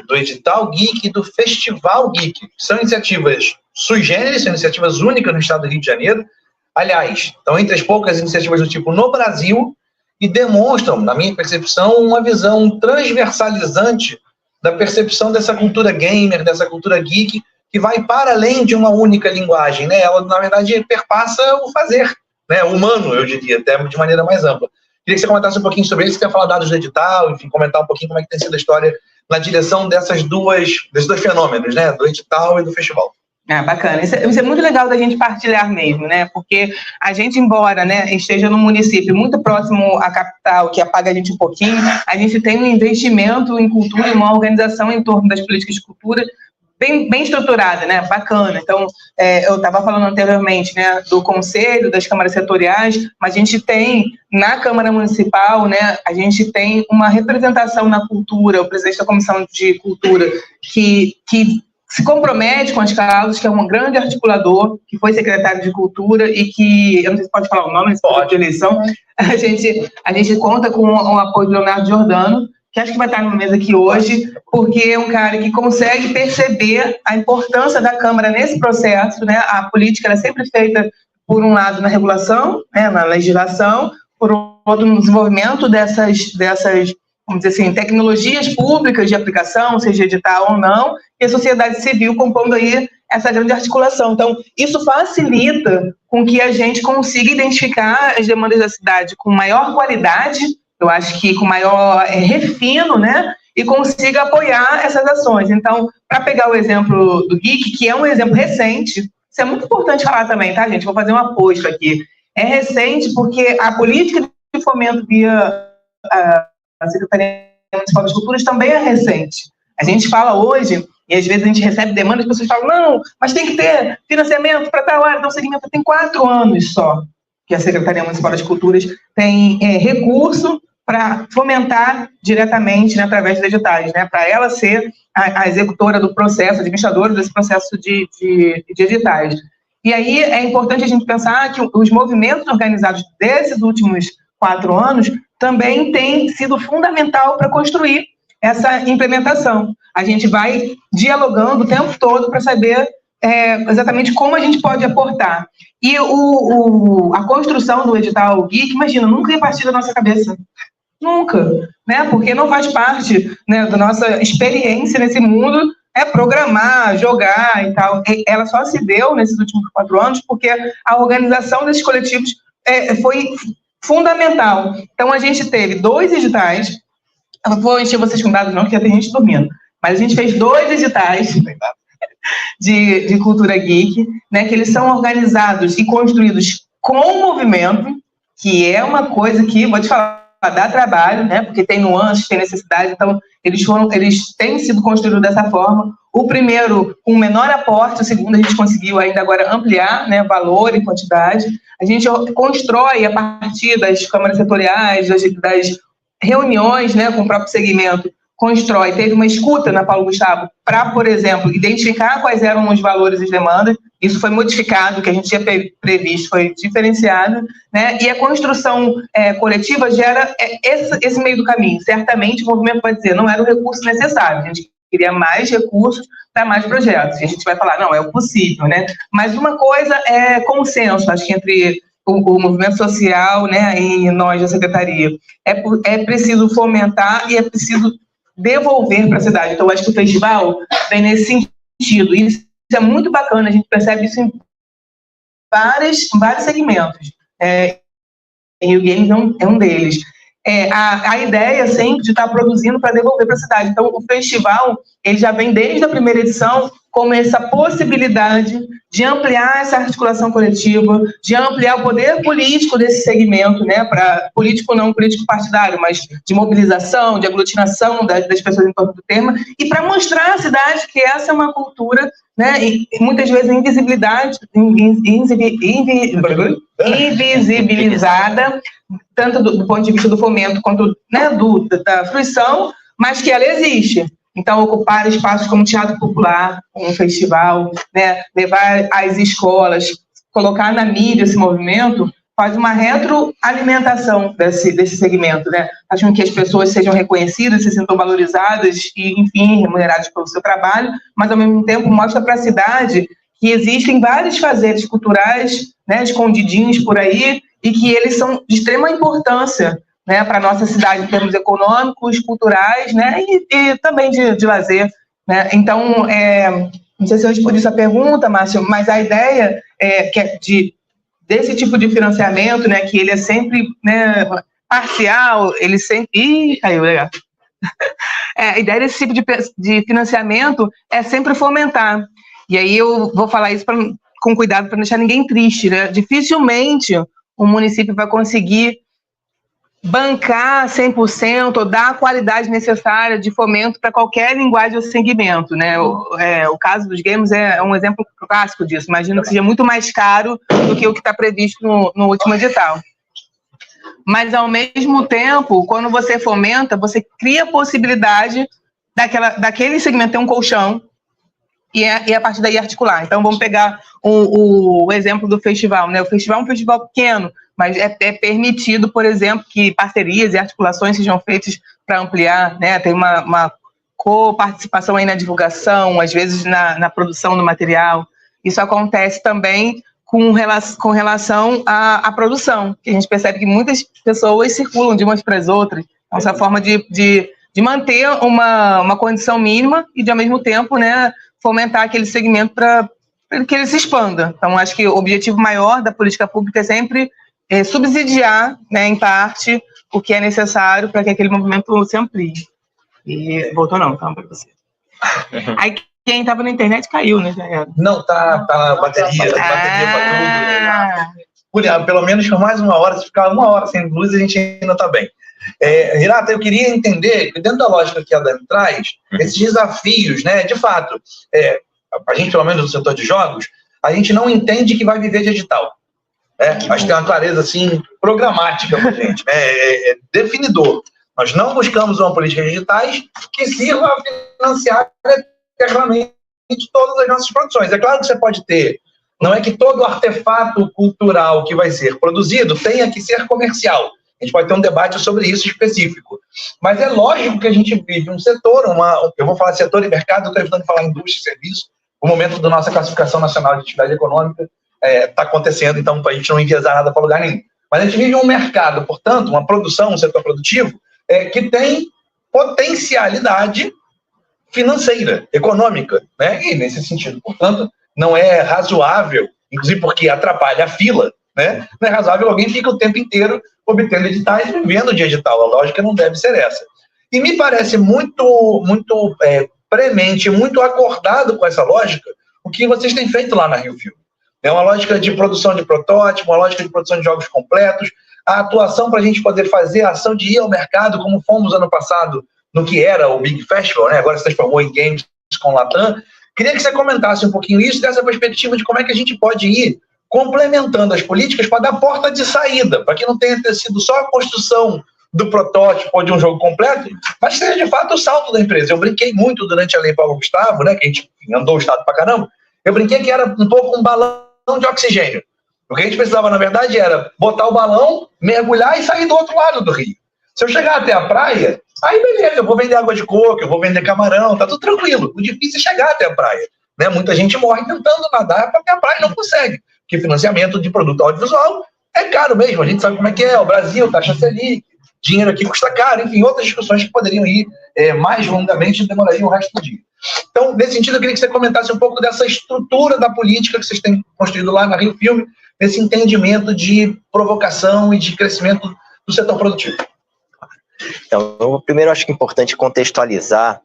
do Edital Geek e do Festival Geek. São iniciativas sui generis, são iniciativas únicas no estado do Rio de Janeiro. Aliás, estão entre as poucas iniciativas do tipo no Brasil e demonstram, na minha percepção, uma visão transversalizante da percepção dessa cultura gamer, dessa cultura geek, que vai para além de uma única linguagem, né? Ela, na verdade, perpassa o fazer, né? Humano, eu diria, até de maneira mais ampla. Queria que você comentasse um pouquinho sobre isso, quer falar dados do edital, enfim, comentar um pouquinho como é que tem sido a história na direção desses dois fenômenos, né, do edital e do festival. Bacana. Isso é muito legal da gente partilhar mesmo, né, porque a gente, embora, né, esteja num município muito próximo à capital, que apaga a gente um pouquinho, a gente tem um investimento em cultura e uma organização em torno das políticas de cultura bem estruturada, né? Bacana. Então, eu estava falando anteriormente, né, do conselho, das câmaras setoriais, mas a gente tem, na Câmara Municipal, né, a gente tem uma representação na cultura, o presidente da Comissão de Cultura, que se compromete com as causas, que é um grande articulador, que foi secretário de Cultura e que, eu não sei se pode falar o nome, de eleição, a gente conta com o apoio do Leonardo Giordano, que acho que vai estar na mesa aqui hoje, porque é um cara que consegue perceber a importância da Câmara nesse processo, né? A política ela é sempre feita, por um lado, na regulação, né? Na legislação, por outro, no desenvolvimento dessas, vamos dizer assim, tecnologias públicas de aplicação, seja edital ou não, e a sociedade civil compondo aí essa grande articulação. Então, isso facilita com que a gente consiga identificar as demandas da cidade com maior qualidade, eu acho que com maior refino, né, e consiga apoiar essas ações. Então, para pegar o exemplo do Geek, que é um exemplo recente, isso é muito importante falar também, tá, gente? Vou fazer um aposto aqui. É recente porque a política de fomento via a Secretaria Municipal das Culturas também é recente. A gente fala hoje, e às vezes a gente recebe demandas, as pessoas falam, não, mas tem que ter financiamento para tal área, então o segmento tem 4 anos só que a Secretaria Municipal das Culturas tem recurso para fomentar diretamente, né, através dos editais, né, para ela ser a executora do processo, administradora desse processo de editais. E aí é importante a gente pensar que os movimentos organizados desses últimos 4 anos também têm sido fundamental para construir essa implementação. A gente vai dialogando o tempo todo para saber exatamente como a gente pode aportar. E a construção do edital Geek, imagina, nunca ia partir da nossa cabeça. Nunca, né? Porque não faz parte, né, da nossa experiência nesse mundo, programar, jogar e tal. Ela só se deu nesses últimos 4 anos porque a organização desses coletivos foi fundamental. Então, a gente teve 2 editais, eu não vou encher vocês com dados não, porque já tem gente dormindo, mas a gente fez 2 editais de cultura geek, né, que eles são organizados e construídos com o movimento, que é uma coisa que, vou te falar, dá trabalho, né? Porque tem nuances, tem necessidade, então eles têm sido construídos dessa forma. O primeiro, com menor aporte, o segundo a gente conseguiu ainda agora ampliar, né, valor e quantidade. A gente constrói a partir das câmaras setoriais, das reuniões, né, com o próprio segmento, teve uma escuta na Paulo Gustavo para, por exemplo, identificar quais eram os valores e as demandas. Isso foi modificado, o que a gente tinha previsto foi diferenciado, né? E a construção coletiva gera esse meio do caminho. Certamente o movimento vai dizer, não era o recurso necessário, a gente queria mais recursos para mais projetos. E a gente vai falar, não, é o possível, né? Mas uma coisa é consenso, acho que entre o movimento social, né, e nós da secretaria. É preciso fomentar e é preciso devolver para a cidade. Então, eu acho que o festival vem nesse sentido. Isso é muito bacana, a gente percebe isso em vários segmentos. E o Games é um deles. A ideia sempre de estar produzindo para devolver para a cidade. Então, o festival ele já vem desde a primeira edição como essa possibilidade de ampliar essa articulação coletiva, de ampliar o poder político desse segmento, né, para político não político partidário, mas de mobilização, de aglutinação das pessoas em torno do tema, e para mostrar à cidade que essa é uma cultura, né, e muitas vezes invisibilizada, tanto do ponto de vista do fomento quanto, né, da fruição, mas que ela existe. Então, ocupar espaços como Teatro Popular, um festival, né, levar às escolas, colocar na mídia esse movimento, faz uma retroalimentação desse segmento, né? Faz com que as pessoas sejam reconhecidas, se sintam valorizadas e, enfim, remuneradas pelo seu trabalho, mas, ao mesmo tempo, mostra para a cidade que existem vários fazeres culturais, né, escondidinhos por aí, e que eles são de extrema importância, né, para a nossa cidade em termos econômicos, culturais, né, e também de lazer, né? Então, não sei se eu respondi essa pergunta, Márcio, mas a ideia desse tipo de financiamento, né, que ele é sempre, né, parcial, ele sempre... Ih, caiu, legal. A ideia desse tipo de financiamento é sempre fomentar. E aí eu vou falar isso com cuidado para não deixar ninguém triste, né? Dificilmente o município vai conseguir bancar 100% ou dar a qualidade necessária de fomento para qualquer linguagem ou segmento, né? O caso dos games é um exemplo clássico disso. Imagino que seja muito mais caro do que o que está previsto no último edital. Mas, ao mesmo tempo, quando você fomenta, você cria a possibilidade daquele segmento ter um colchão e a partir daí articular. Então, vamos pegar o exemplo do festival, né? O festival é um festival pequeno, mas é permitido, por exemplo, que parcerias e articulações sejam feitas para ampliar, né? Tem uma coparticipação aí na divulgação, às vezes na produção do material. Isso acontece também com relação à produção, que a gente percebe que muitas pessoas circulam de umas para as outras. Então, essa forma de manter uma condição mínima e, de, ao mesmo tempo, né, fomentar aquele segmento para que ele se expanda. Então, acho que o objetivo maior da política pública é sempre subsidiar, né, em parte, o que é necessário para que aquele movimento se amplie. E voltou não, então, para você. Aí, quem estava na internet caiu, né? Não, tá bateria para tudo. Pelo menos por mais uma hora, se ficar uma hora sem luz, a gente ainda está bem. Renata, eu queria entender, dentro da lógica que a Dani traz, esses desafios, né? De fato, a gente, pelo menos no setor de jogos, a gente não entende que vai viver de edital. Mas tem uma clareza assim, programática para a gente, é definidor. Nós não buscamos uma política de editais que sirva a financiar integralmente todas as nossas produções. É claro que você pode ter, não é que todo artefato cultural que vai ser produzido tenha que ser comercial. A gente pode ter um debate sobre isso específico. Mas é lógico que a gente vive um setor, eu vou falar setor e mercado, eu estou evitando falar indústria e serviço. O momento da nossa classificação nacional de atividade econômica está acontecendo, então, para a gente não enviesar nada para lugar nenhum. Mas a gente vive um mercado, portanto, uma produção, um setor produtivo, que tem potencialidade financeira, econômica, né? E, nesse sentido, portanto, não é razoável, inclusive porque atrapalha a fila, né? Não é razoável alguém fica o tempo inteiro obtendo editais e vivendo de edital. A lógica não deve ser essa. E me parece muito premente, muito acordado com essa lógica, o que vocês têm feito lá na Rio Film. É uma lógica de produção de protótipo, uma lógica de produção de jogos completos. a atuação para a gente poder fazer a ação de ir ao mercado, como fomos ano passado, no que era o Big Festival, né? Agora se transformou em Games com Latam. Queria que você comentasse um pouquinho isso, dessa perspectiva de como é que a gente pode ir complementando as políticas para dar porta de saída, para que não tenha sido só a construção do protótipo ou de um jogo completo, mas seja de fato o salto da empresa. Eu brinquei muito durante a Lei Paulo Gustavo, né, que a gente andou o estado pra caramba, eu brinquei que era um pouco um balão de oxigênio. O que a gente precisava, na verdade, era botar o balão, mergulhar e sair do outro lado do rio. Se eu chegar até a praia, aí beleza, eu vou vender água de coco, eu vou vender camarão, tá tudo tranquilo. O difícil é chegar até a praia, né? Muita gente morre tentando nadar porque a praia não consegue, porque financiamento de produto audiovisual é caro mesmo, a gente sabe como é que é, o Brasil, taxa Selic, dinheiro aqui custa caro, enfim, outras discussões que poderiam ir mais longamente e demorariam o resto do dia. Então, nesse sentido, eu queria que você comentasse um pouco dessa estrutura da política que vocês têm construído lá na Rio Filme, nesse entendimento de provocação e de crescimento do setor produtivo. Então, primeiro, acho que é importante contextualizar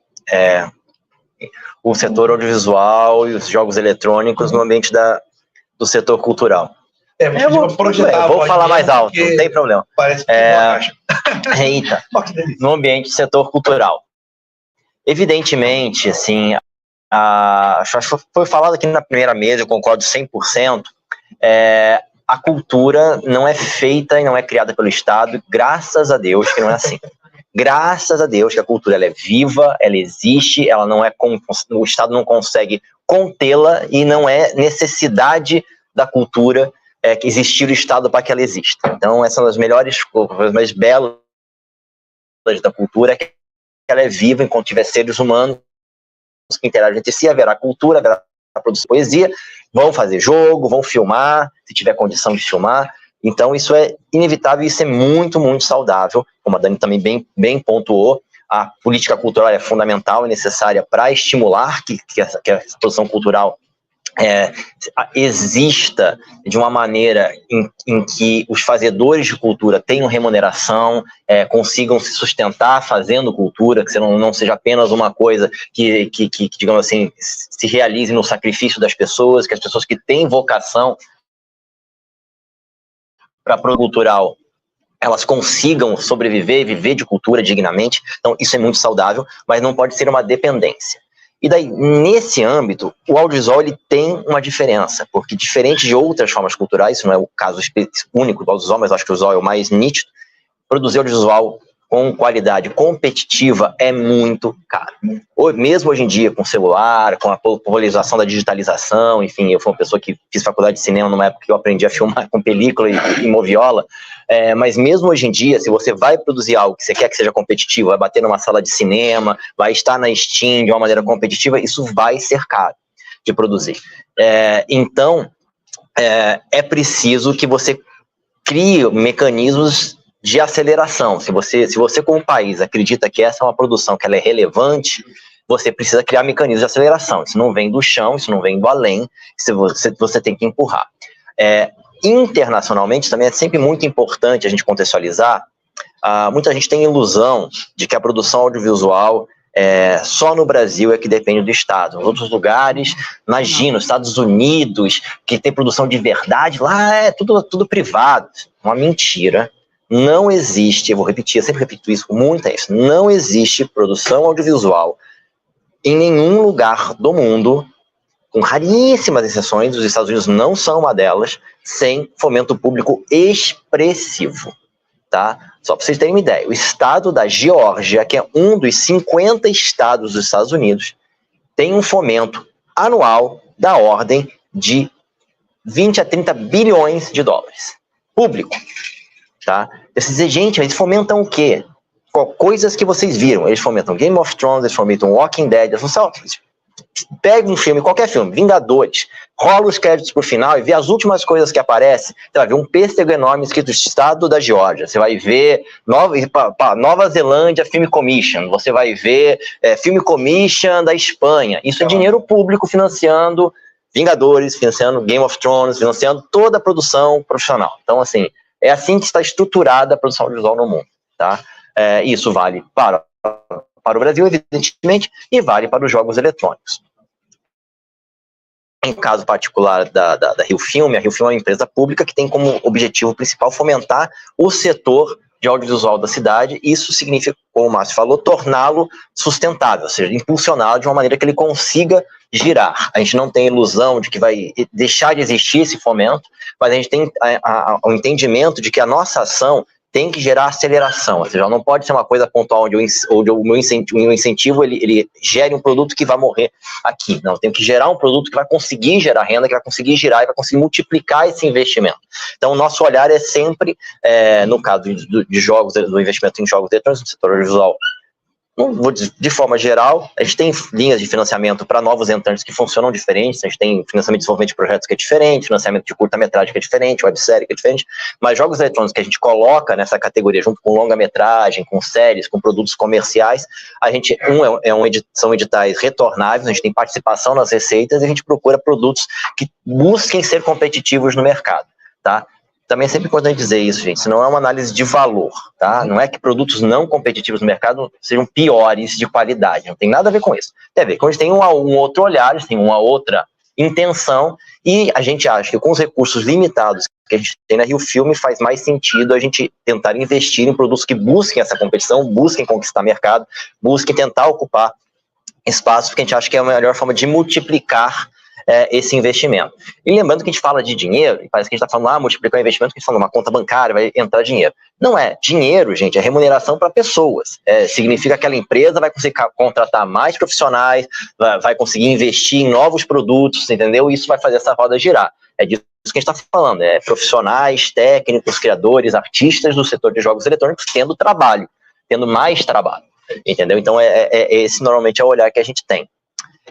o setor audiovisual e os jogos eletrônicos no ambiente do setor cultural. Eu vou falar mais alto, não tem problema. Parece que Eita, no ambiente do setor cultural. Evidentemente, assim, acho que foi falado aqui na primeira mesa, eu concordo 100%, a cultura não é feita e não é criada pelo Estado, graças a Deus que não é assim. Graças a Deus que a cultura ela é viva, ela existe, ela não é o Estado não consegue contê-la e não é necessidade da cultura que existir o Estado para que ela exista. Então, essa é uma das melhores coisas mais belas da cultura, é que ela é viva enquanto tiver seres humanos que interagem entre si, haverá cultura, haverá produção de poesia, vão fazer jogo, vão filmar, se tiver condição de filmar. Então, isso é inevitável e isso é muito, muito saudável. Como a Dani também bem pontuou, a política cultural é fundamental e necessária para estimular que a produção cultural exista de uma maneira em que os fazedores de cultura tenham remuneração, consigam se sustentar fazendo cultura, que não seja apenas uma coisa que, digamos assim, se realize no sacrifício das pessoas, que as pessoas que têm vocação para a produção cultural, elas consigam sobreviver e viver de cultura dignamente. Então isso é muito saudável, mas não pode ser uma dependência. E daí, nesse âmbito, o audiovisual ele tem uma diferença, porque diferente de outras formas culturais, isso não é o caso único do audiovisual, mas acho que o audiovisual é o mais nítido, produzir audiovisual com qualidade competitiva é muito caro. Mesmo hoje em dia, com celular, com a popularização da digitalização, enfim, eu fui uma pessoa que fiz faculdade de cinema numa época que eu aprendi a filmar com película e moviola, mas mesmo hoje em dia, se você vai produzir algo que você quer que seja competitivo, vai bater numa sala de cinema, vai estar na Steam de uma maneira competitiva, isso vai ser caro de produzir. Então, é preciso que você crie mecanismos de aceleração. Se você como país acredita que essa é uma produção que ela é relevante, você precisa criar mecanismos de aceleração. Isso não vem do chão, isso não vem do além, você tem que empurrar. Internacionalmente também é sempre muito importante a gente contextualizar. Muita gente tem ilusão de que a produção audiovisual só no Brasil é que depende do Estado. Em outros lugares, imagina, os Estados Unidos, que tem produção de verdade, lá é tudo privado. Uma mentira. Não existe, eu vou repetir, eu sempre repito isso com muita ênfase, não existe produção audiovisual em nenhum lugar do mundo, com raríssimas exceções, os Estados Unidos não são uma delas, sem fomento público expressivo, tá? Só para vocês terem uma ideia, o estado da Geórgia, que é um dos 50 estados dos Estados Unidos, tem um fomento anual da ordem de 20 a 30 bilhões de dólares, público. Tá? Gente, eles fomentam o quê? Coisas que vocês viram. Eles fomentam Game of Thrones, eles fomentam Walking Dead. Pega um filme, qualquer filme, Vingadores, rola os créditos pro final e vê as últimas coisas que aparecem. Você vai ver um pêssego enorme escrito Estado da Geórgia. Você vai ver Nova Zelândia Film Commission. Você vai ver Film Commission da Espanha. Isso é dinheiro público financiando Vingadores, financiando Game of Thrones, financiando toda a produção profissional. Então, assim, é assim que está estruturada a produção audiovisual no mundo, tá? Isso vale para o Brasil, evidentemente, e vale para os jogos eletrônicos. Em caso particular da Rio Filme, a Rio Filme é uma empresa pública que tem como objetivo principal fomentar o setor de audiovisual da cidade. Isso significa, como o Márcio falou, torná-lo sustentável, ou seja, impulsioná-lo de uma maneira que ele consiga girar. A gente não tem ilusão de que vai deixar de existir esse fomento, mas a gente tem o entendimento de que a nossa ação tem que gerar aceleração, ou seja, não pode ser uma coisa pontual onde o meu incentivo ele gere um produto que vai morrer aqui. Não, tem que gerar um produto que vai conseguir gerar renda, que vai conseguir girar e vai conseguir multiplicar esse investimento. Então, o nosso olhar é sempre, no caso de jogos, do investimento em jogos eletrônicos, no setor audiovisual, de forma geral, a gente tem linhas de financiamento para novos entrantes que funcionam diferentes, a gente tem financiamento de desenvolvimento de projetos que é diferente, financiamento de curta-metragem que é diferente, websérie que é diferente, mas jogos eletrônicos que a gente coloca nessa categoria junto com longa-metragem, com séries, com produtos comerciais, a gente, são editais retornáveis, a gente tem participação nas receitas e a gente procura produtos que busquem ser competitivos no mercado, tá? Também é sempre importante dizer isso, gente, isso não é uma análise de valor, tá? Não é que produtos não competitivos no mercado sejam piores de qualidade, não tem nada a ver com isso. Tem a ver com eles têm um outro olhar, eles têm uma outra intenção, e a gente acha que com os recursos limitados que a gente tem na Rio Filme faz mais sentido a gente tentar investir em produtos que busquem essa competição, busquem conquistar mercado, busquem tentar ocupar espaço, porque a gente acha que é a melhor forma de multiplicar esse investimento. E lembrando que a gente fala de dinheiro, e parece que a gente está falando, multiplicar o investimento, que a gente fala, uma conta bancária, vai entrar dinheiro. Não é. Dinheiro, gente, é remuneração para pessoas. Significa que aquela empresa vai conseguir contratar mais profissionais, vai conseguir investir em novos produtos, entendeu? E isso vai fazer essa roda girar. É disso que a gente está falando, profissionais, técnicos, criadores, artistas do setor de jogos eletrônicos tendo trabalho, tendo mais trabalho, entendeu? Então, esse normalmente é o olhar que a gente tem.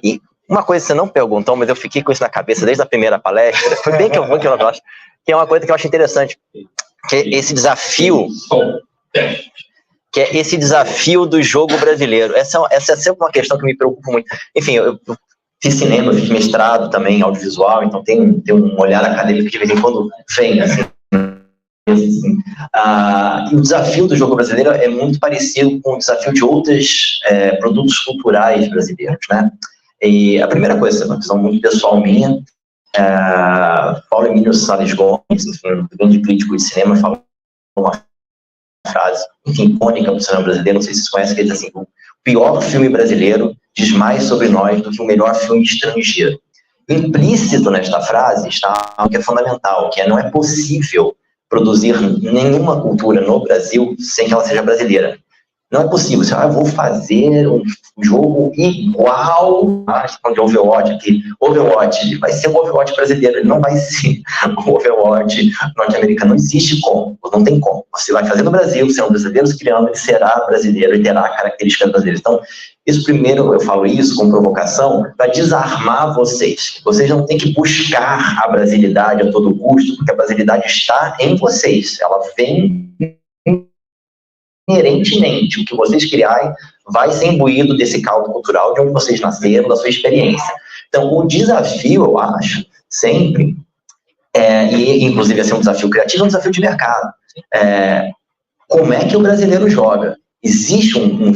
E uma coisa que você não perguntou, mas eu fiquei com isso na cabeça desde a primeira palestra, foi bem que eu vou que eu gosto, que é uma coisa que eu acho interessante, que é esse desafio, do jogo brasileiro. Essa é sempre uma questão que me preocupa muito. Enfim, eu fiz cinema, fiz mestrado também em audiovisual, então tem um olhar acadêmico que de vez em quando vem, assim. E o desafio do jogo brasileiro é muito parecido com o desafio de outros produtos culturais brasileiros, né? E a primeira coisa, uma visão muito pessoal minha, Paulo Emílio Salles Gomes, enfim, um grande crítico de cinema, falou uma frase, enfim, icônica do cinema brasileiro, não sei se vocês conhecem, que ele diz assim: o pior filme brasileiro diz mais sobre nós do que o melhor filme estrangeiro. Implícito nesta frase está algo que é fundamental, que não é possível produzir nenhuma cultura no Brasil sem que ela seja brasileira. Não é possível. Você vou fazer um jogo igual de Overwatch aqui. Overwatch vai ser o Overwatch brasileiro, ele não vai ser o Overwatch norte-americano. Não existe como, não tem como. Você vai fazer no Brasil, serão brasileiros criando, ele será brasileiro e terá características brasileiras. Então, isso primeiro, eu falo isso com provocação, para desarmar vocês. Vocês não têm que buscar a brasilidade a todo custo, porque a brasilidade está em vocês. Ela vem inerentemente. O que vocês criarem vai ser imbuído desse caldo cultural de onde vocês nasceram, da sua experiência. Então, o desafio, eu acho, sempre, e inclusive assim, um desafio criativo, é um desafio de mercado. Como é que o brasileiro joga? Existe um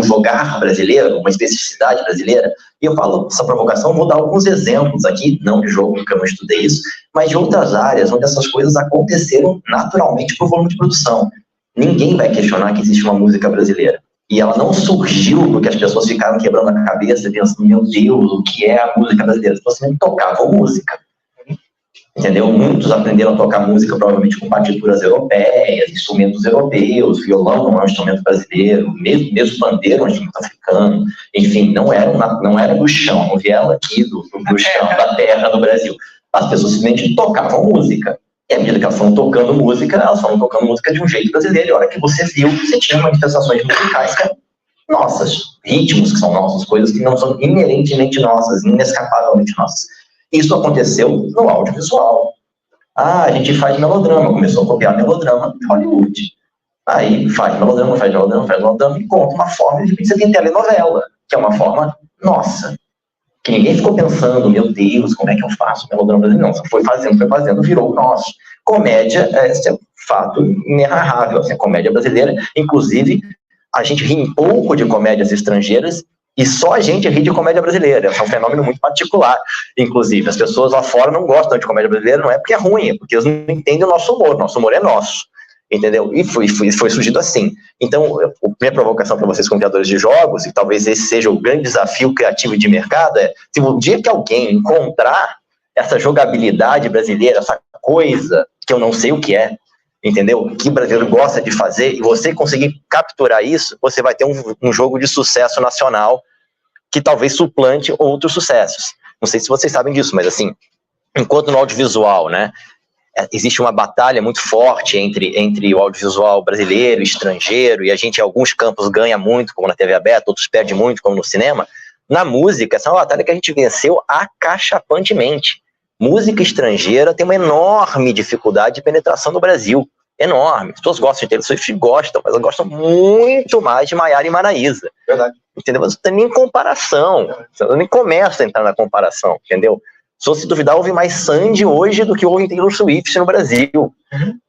jogar brasileiro, uma especificidade brasileira? E eu falo essa provocação, vou dar alguns exemplos aqui, não de jogo, porque eu não estudei isso, mas de outras áreas onde essas coisas aconteceram naturalmente por volume de produção. Ninguém vai questionar que existe uma música brasileira. E ela não surgiu porque as pessoas ficaram quebrando a cabeça, pensando, meu Deus, o que é a música brasileira? As pessoas nem tocavam música. Entendeu? Muitos aprenderam a tocar música provavelmente com partituras europeias, instrumentos europeus, violão não é um instrumento brasileiro, mesmo pandeiro é um instrumento africano. Enfim, não era do chão, não viela aqui do chão, da terra do Brasil. As pessoas simplesmente tocavam música. E à medida que elas foram tocando música, de um jeito brasileiro. E a hora que você viu, você tinha manifestações musicais que eram nossas, ritmos que são nossos, coisas que não são inerentemente nossas, inescapavelmente nossas. Isso aconteceu no audiovisual. A gente faz melodrama, começou a copiar melodrama de Hollywood. Aí faz melodrama e conta uma forma, de repente você tem telenovela, que é uma forma nossa. Que ninguém ficou pensando, meu Deus, como é que eu faço melodrama brasileiro? Não, foi fazendo, virou o nosso. Comédia, esse é um fato inenarrável, assim, a comédia brasileira. Inclusive, a gente ri um pouco de comédias estrangeiras E só a gente ri de comédia brasileira. É um fenômeno muito particular, inclusive. As pessoas lá fora não gostam de comédia brasileira, não é porque é ruim, é porque eles não entendem o nosso humor. Nosso humor é nosso, entendeu? E foi surgido assim. Então, a minha provocação para vocês, como criadores de jogos, e talvez esse seja o grande desafio criativo de mercado, é se o dia que alguém encontrar essa jogabilidade brasileira, essa coisa que eu não sei o que é, entendeu? Que o brasileiro gosta de fazer, e você conseguir capturar isso, você vai ter um jogo de sucesso nacional que talvez suplante outros sucessos. Não sei se vocês sabem disso, mas assim, enquanto no audiovisual, né, existe uma batalha muito forte entre o audiovisual brasileiro e estrangeiro, e a gente em alguns campos ganha muito, como na TV aberta, outros perde muito, como no cinema. Na música, essa é uma batalha que a gente venceu acachapantemente. Música estrangeira tem uma enorme dificuldade de penetração no Brasil. Enorme. As pessoas gostam de Taylor Swift, gostam, mas elas gostam muito mais de Maiara e Maraísa. Verdade. Entendeu? Mas não tem nem comparação. Você nem começa a entrar na comparação, entendeu? Se duvidar, ouve mais Sandy hoje do que ouve Taylor Swift no Brasil.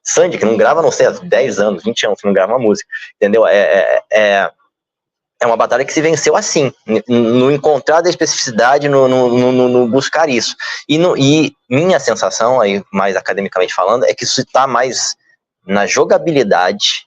Sandy, que não grava, não sei, há 10 anos, 20 anos, que não grava uma música. Entendeu? É uma batalha que se venceu assim, no encontrar da especificidade, no buscar isso. E minha sensação, aí, mais academicamente falando, é que isso está mais na jogabilidade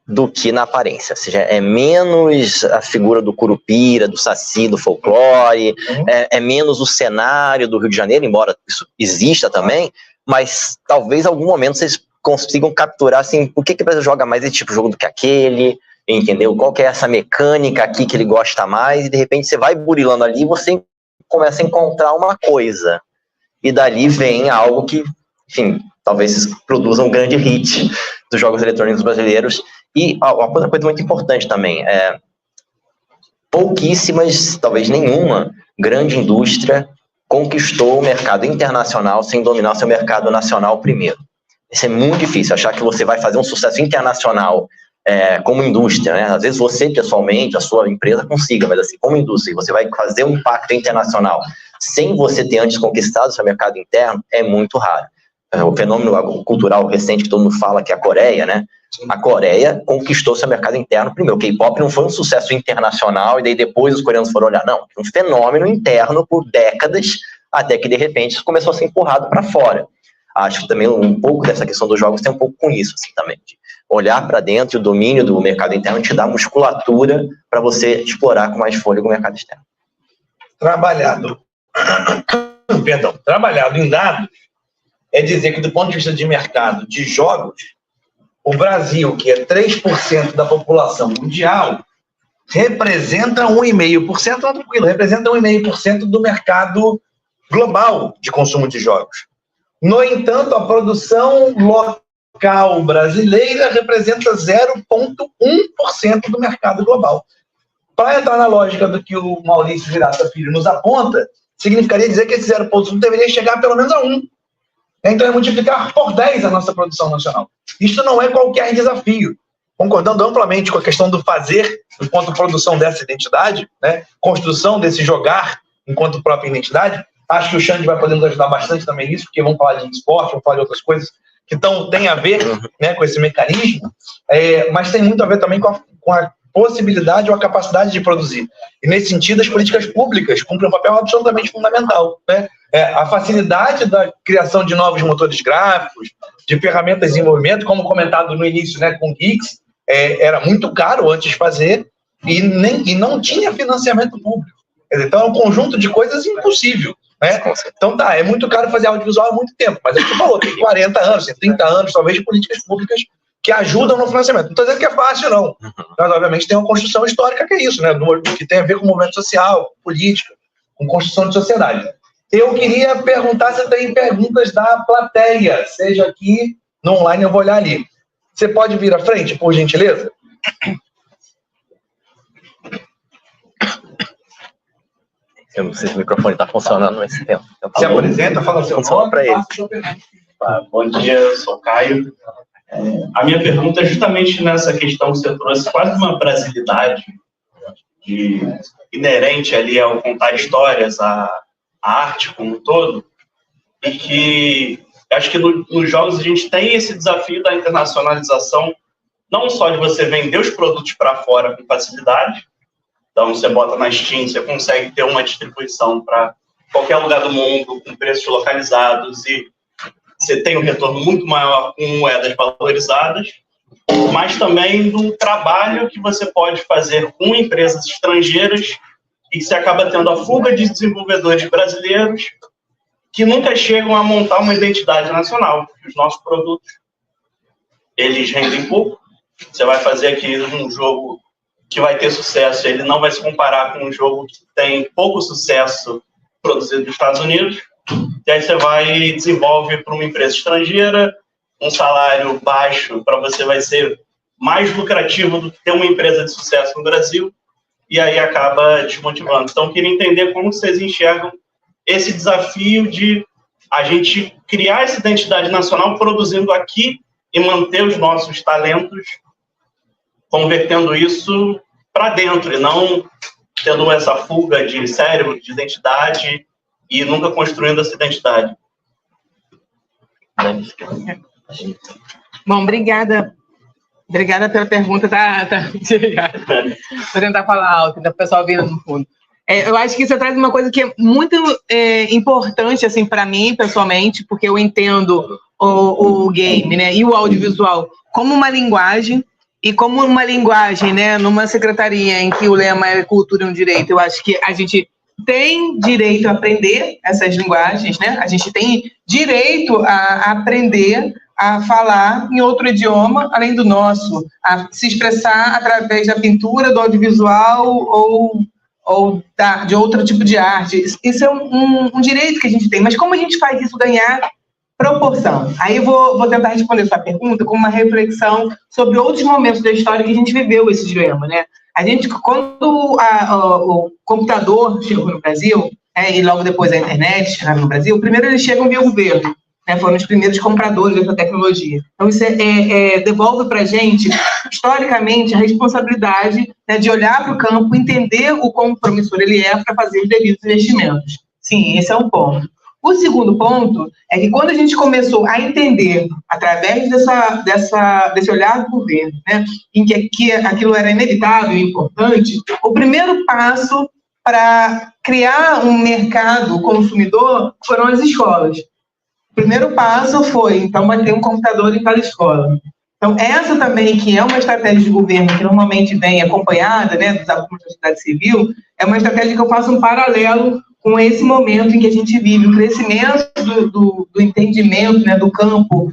do que na aparência. Ou seja, é menos a figura do Curupira, do Saci, do folclore, é menos o cenário do Rio de Janeiro, embora isso exista também, mas talvez em algum momento vocês consigam capturar, assim, por que o Brasil joga mais esse tipo de jogo do que aquele, entendeu? Qual que é essa mecânica aqui que ele gosta mais, e de repente você vai burilando ali e você começa a encontrar uma coisa. E dali vem algo que, enfim, talvez produza um grande hit dos jogos eletrônicos brasileiros. E uma coisa muito importante também, pouquíssimas, talvez nenhuma, grande indústria conquistou o mercado internacional sem dominar seu mercado nacional primeiro. Isso é muito difícil, achar que você vai fazer um sucesso internacional como indústria, né? Às vezes você, pessoalmente, a sua empresa consiga, mas assim, como indústria, você vai fazer um impacto internacional sem você ter antes conquistado seu mercado interno, é muito raro. O fenômeno cultural recente que todo mundo fala, que é a Coreia, né? A Coreia conquistou seu mercado interno primeiro. O K-pop não foi um sucesso internacional e daí depois os coreanos foram olhar. Não, um fenômeno interno por décadas, até que de repente isso começou a ser empurrado para fora. Acho que também um pouco dessa questão dos jogos tem um pouco com isso, assim, também. De olhar para dentro e o domínio do mercado interno te dá musculatura para você explorar com mais fôlego o mercado externo. Trabalhado em dados, é dizer que do ponto de vista de mercado de jogos, o Brasil, que é 3% da população mundial, representa 1,5%, não, tranquilo, representa 1,5% do mercado global de consumo de jogos. No entanto, a produção local brasileira representa 0,1% do mercado global. Para entrar na lógica do que o Maurício Virata Filho nos aponta, significaria dizer que esse 0,1 deveria chegar pelo menos a 1. Então é multiplicar por 10 a nossa produção nacional. Isso não é qualquer desafio. Concordando amplamente com a questão do fazer enquanto produção dessa identidade, né? Construção desse jogar enquanto própria identidade, acho que o Xande vai poder nos ajudar bastante também nisso, porque vamos falar de esporte, vamos falar de outras coisas que têm a ver, né, com esse mecanismo, mas tem muito a ver também com a possibilidade ou a capacidade de produzir. E, nesse sentido, as políticas públicas cumprem um papel absolutamente fundamental, né? A facilidade da criação de novos motores gráficos, de ferramentas de desenvolvimento, como comentado no início, né, com o Geeks, era muito caro antes de fazer e não tinha financiamento público. Então, é um conjunto de coisas impossível, né? Então, é muito caro fazer audiovisual há muito tempo, mas é o que você falou, tem 40 anos, tem 30 anos, talvez, de políticas públicas que ajudam no financiamento. Não estou dizendo que é fácil, não. Mas, obviamente, tem uma construção histórica que é isso, né? Que tem a ver com movimento social, com política, com construção de sociedade. Eu queria perguntar se tem perguntas da plateia, seja aqui no online, eu vou olhar ali. Você pode vir à frente, por gentileza? Eu não sei se o microfone está funcionando nesse tempo. Se apresenta, fala seu nome para ele. Bom dia, eu sou o Caio. A minha pergunta é justamente nessa questão que você trouxe, quase uma brasilidade inerente ali ao contar histórias, a arte como um todo, e que acho que nos jogos a gente tem esse desafio da internacionalização, não só de você vender os produtos para fora com facilidade, Então, você bota na Steam, você consegue ter uma distribuição para qualquer lugar do mundo, com preços localizados, e você tem um retorno muito maior com moedas valorizadas, mas também do trabalho que você pode fazer com empresas estrangeiras, e você acaba tendo a fuga de desenvolvedores brasileiros que nunca chegam a montar uma identidade nacional. Os nossos produtos, eles rendem pouco. Você vai fazer aqui um jogo que vai ter sucesso, ele não vai se comparar com um jogo que tem pouco sucesso produzido nos Estados Unidos, e aí você vai e desenvolve para uma empresa estrangeira, um salário baixo para você vai ser mais lucrativo do que ter uma empresa de sucesso no Brasil, e aí acaba desmotivando. Então, eu queria entender como vocês enxergam esse desafio de a gente criar essa identidade nacional produzindo aqui e manter os nossos talentos, convertendo isso para dentro e não tendo essa fuga de cérebro, de identidade e nunca construindo essa identidade. Bom, obrigada. Obrigada pela pergunta. Vou tentar falar alto, o pessoal vindo no fundo. Eu acho que você traz uma coisa que é muito importante assim, para mim, pessoalmente, porque eu entendo o game, né, e o audiovisual como uma linguagem, e como uma linguagem, né, numa secretaria em que o lema é cultura e um direito, eu acho que a gente tem direito a aprender essas linguagens, né? A gente tem direito a aprender a falar em outro idioma, além do nosso, a se expressar através da pintura, do audiovisual ou de outro tipo de arte. Isso é um direito que a gente tem, mas como a gente faz isso ganhar proporção? Aí eu vou tentar responder sua pergunta com uma reflexão sobre outros momentos da história que a gente viveu esse dilema, né? A gente, quando o computador chegou no Brasil, e logo depois a internet chegava no Brasil, primeiro eles chegam via governo, né? Foram os primeiros compradores dessa tecnologia. Então isso devolve para a gente, historicamente, a responsabilidade, né, de olhar para o campo, entender o quão promissor ele é para fazer os devidos investimentos. Sim, esse é um ponto. O segundo ponto é que quando a gente começou a entender, através desse olhar do governo, né, em que aquilo era inevitável e importante, o primeiro passo para criar um mercado consumidor foram as escolas. O primeiro passo foi, então, manter um computador em cada escola. Então, essa também, que é uma estratégia de governo que normalmente vem acompanhada, né, dos alunos da sociedade civil, é uma estratégia que eu faço um paralelo com esse momento em que a gente vive, o crescimento do entendimento, né, do campo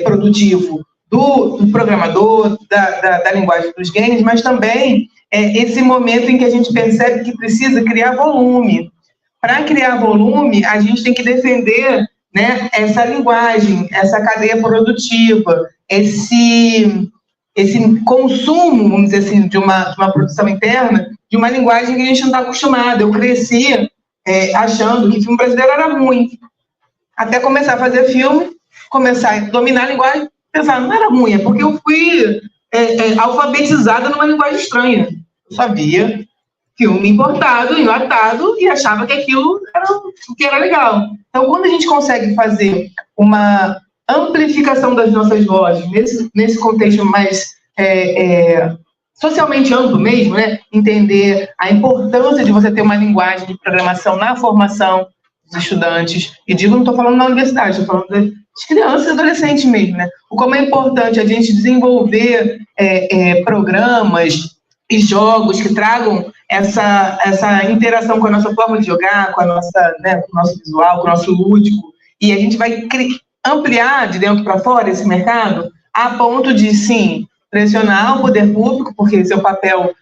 produtivo, do programador, da linguagem dos games, mas também esse momento em que a gente percebe que precisa criar volume. Para criar volume, a gente tem que defender, né, essa linguagem, essa cadeia produtiva, esse consumo, vamos dizer assim, de uma produção interna, de uma linguagem que a gente não está acostumado. Eu cresci achando que filme brasileiro era ruim. Até começar a fazer filme, começar a dominar a linguagem, pensar, não era ruim, é porque eu fui alfabetizada numa linguagem estranha. Eu sabia filme importado, enlatado, e achava que aquilo era o que era legal. Então, quando a gente consegue fazer uma amplificação das nossas vozes, nesse contexto mais socialmente amplo mesmo, né? Entender a importância de você ter uma linguagem de programação na formação dos estudantes, e digo, não estou falando na universidade, estou falando das crianças e adolescentes mesmo, né? O como é importante a gente desenvolver programas e jogos que tragam essa interação com a nossa forma de jogar, com a nossa, né, com o nosso visual, com o nosso lúdico, e a gente vai ampliar de dentro para fora esse mercado a ponto de, sim, pressionar o poder público, porque esse é o papel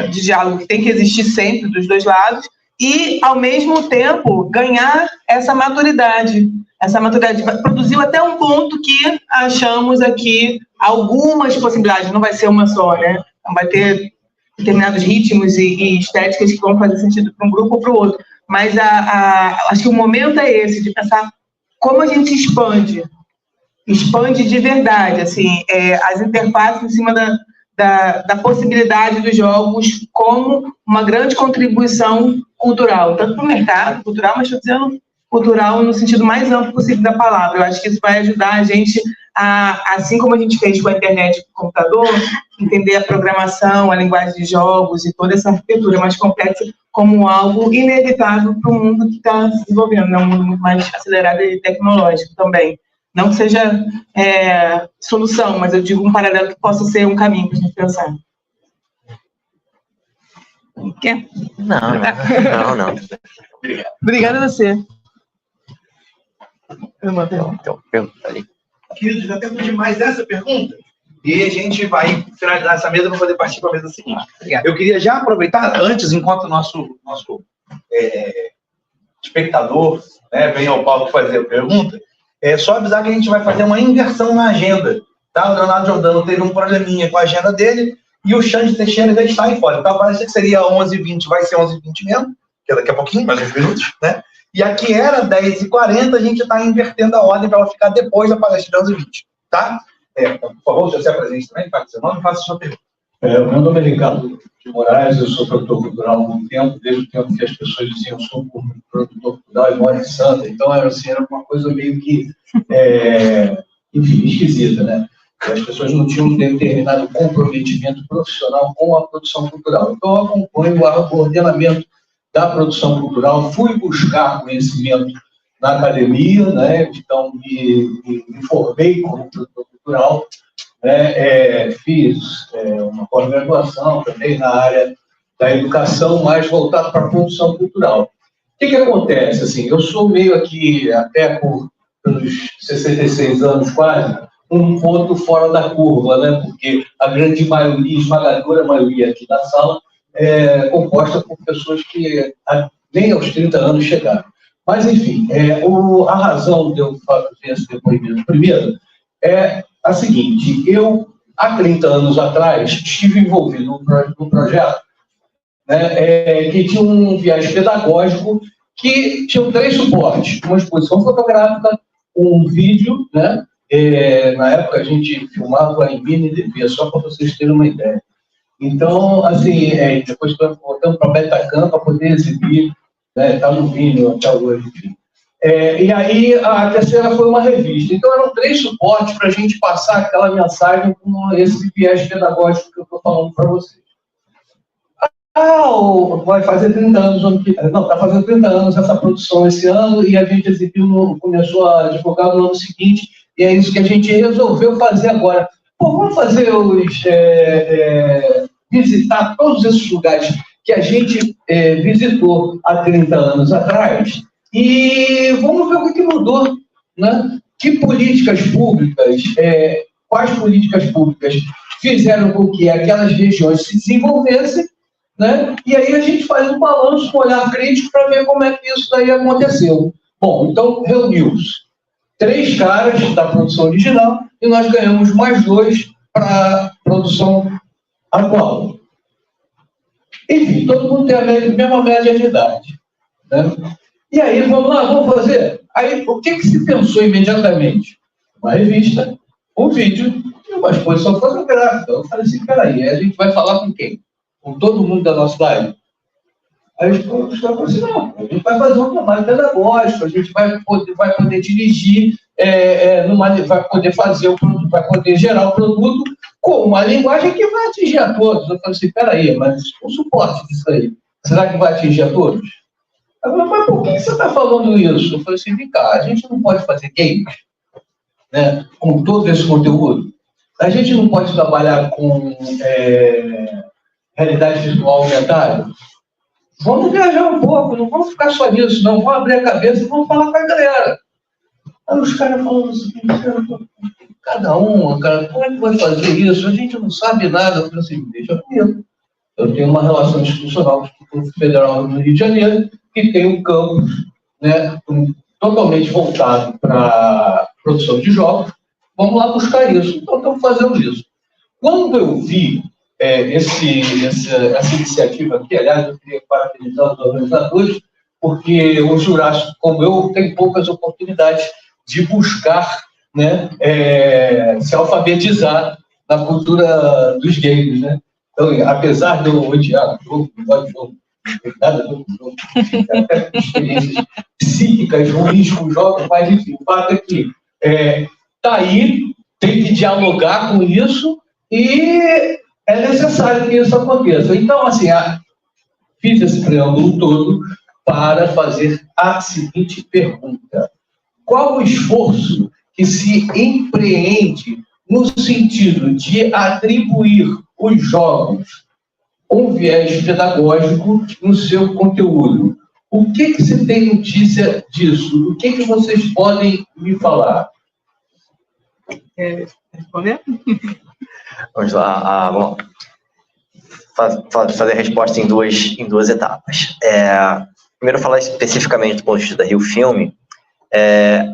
de diálogo que tem que existir sempre dos dois lados, e, ao mesmo tempo, ganhar essa maturidade. Essa maturidade produziu até um ponto que achamos aqui algumas possibilidades, não vai ser uma só, né? Não vai ter determinados ritmos e estéticas que vão fazer sentido para um grupo ou para o outro. Mas acho que o momento é esse, de pensar como a gente expande de verdade, assim, as interfaces em cima da possibilidade dos jogos como uma grande contribuição cultural, tanto para o mercado cultural, mas estou dizendo cultural no sentido mais amplo possível da palavra. Eu acho que isso vai ajudar a gente assim como a gente fez com a internet e com o computador, entender a programação, a linguagem de jogos e toda essa arquitetura mais complexa como algo inevitável para o mundo que está se desenvolvendo, né? Um mundo muito mais acelerado e tecnológico também. Não que seja solução, mas eu digo um paralelo que possa ser um caminho para a gente pensar. Quer? Não. Obrigada a você. Então, pergunta ali. Queridos, já temos demais essa pergunta? E a gente vai finalizar essa mesa para poder partir para a mesa seguinte. Eu queria já aproveitar, antes, enquanto o nosso espectador, né, vem ao palco fazer a pergunta, só avisar que a gente vai fazer uma inversão na agenda. Tá? O Leonardo Jordano teve um probleminha com a agenda dele e o Xande Teixeira já está aí fora. Então, parece que seria 11h20, vai ser 11h20 mesmo, que é daqui a pouquinho, mais uns minutos, né? E aqui era 10h40, a gente está invertendo a ordem para ela ficar depois da palestra de 11h20, tá? Por favor, se você apresente também, fale seu nome e faça a sua pergunta. Meu nome é Ricardo de Moraes, eu sou produtor cultural há algum tempo, desde o tempo que as pessoas diziam eu sou produtor cultural e moro em Santa, então era uma coisa meio que, enfim, esquisita, né? As pessoas não tinham um determinado comprometimento profissional com a produção cultural. Então eu acompanho o ordenamento da produção cultural, fui buscar conhecimento na academia, né? Então me formei como produtor cultural, né? Fiz uma pós-graduação também na área da educação, mais voltado para a produção cultural. O que acontece? Assim, eu sou meio aqui, até pelos 66 anos quase, um ponto fora da curva, né? Porque a grande maioria, esmagadora maioria aqui da sala, é composta por pessoas que nem aos 30 anos chegaram. Mas, enfim, a razão de eu fazer esse depoimento primeiro é a seguinte: eu, há 30 anos atrás, estive envolvido num projeto, né, que tinha um viés pedagógico que tinha 3 suportes: uma exposição fotográfica, um vídeo, né? Na época a gente filmava em mini DV, só para vocês terem uma ideia. Então, assim, depois voltamos para a Betacam para poder exibir, né? Está no vídeo até hoje, enfim. E aí a terceira foi uma revista. Então eram 3 suportes para a gente passar aquela mensagem com esse viés pedagógico que eu estou falando para vocês. Vai fazer 30 anos, não, está fazendo 30 anos essa produção esse ano, e a gente exibiu, começou a divulgar no ano seguinte, e é isso que a gente resolveu fazer agora. Vamos fazer visitar todos esses lugares que a gente visitou há 30 anos atrás, e vamos ver o que mudou, né? Que políticas públicas, quais políticas públicas fizeram com que aquelas regiões se desenvolvessem, né? E aí a gente faz um balanço, um olhar crítico para ver como é que isso daí aconteceu. Bom, então reunimos 3 caras da produção original e nós ganhamos mais 2 para a produção atual. Enfim, todo mundo tem a mesma média de idade, né? E aí, vamos lá, vamos fazer. Aí, o que se pensou imediatamente? Uma revista, um vídeo e uma exposição fotográfica. Eu falei assim, peraí, a gente vai falar com quem? Com todo mundo da nossa cidade? Aí os caras falaram assim, não, a gente vai fazer um trabalho pedagógico, a gente vai poder dirigir, vai poder fazer o produto, vai poder gerar o produto com uma linguagem que vai atingir a todos. Eu falei assim, peraí, mas o suporte disso aí, será que vai atingir a todos? Eu falei, mas por que você está falando isso? Eu falei assim, vem cá, a gente não pode fazer games, né, com todo esse conteúdo? A gente não pode trabalhar com realidade visual aumentada? Vamos viajar um pouco, não vamos ficar só nisso, não. Vamos abrir a cabeça e vamos falar com a galera. Aí os caras falando assim, cada um, cara, como é que vai fazer isso? A gente não sabe nada. Eu falei assim, deixa comigo. Eu tenho uma relação institucional com o Instituto Federal do Rio de Janeiro, que tem um campus, né, totalmente voltado para a produção de jogos. Vamos lá buscar isso. Então, estamos fazendo isso. Quando eu vi essa iniciativa aqui, aliás, eu queria parabenizar os organizadores, porque o Jurássico, como eu, tem poucas oportunidades de buscar, né, se alfabetizar na cultura dos games, né? Então, apesar de eu odiar o jogo, não gosto de jogo, nada do jogo, até experiências psíquicas ruins com jogos, mas enfim, o fato é que está aí, tem que dialogar com isso e é necessário que isso aconteça. Então, assim, fiz esse preâmbulo todo para fazer a seguinte pergunta. Qual o esforço que se empreende no sentido de atribuir os jogos um viés pedagógico no seu conteúdo? O que se tem notícia disso? O que vocês podem me falar? Responder? Vamos lá. Bom, fazer a resposta em duas etapas. Primeiro, falar especificamente do ponto de vista da Rio Filme.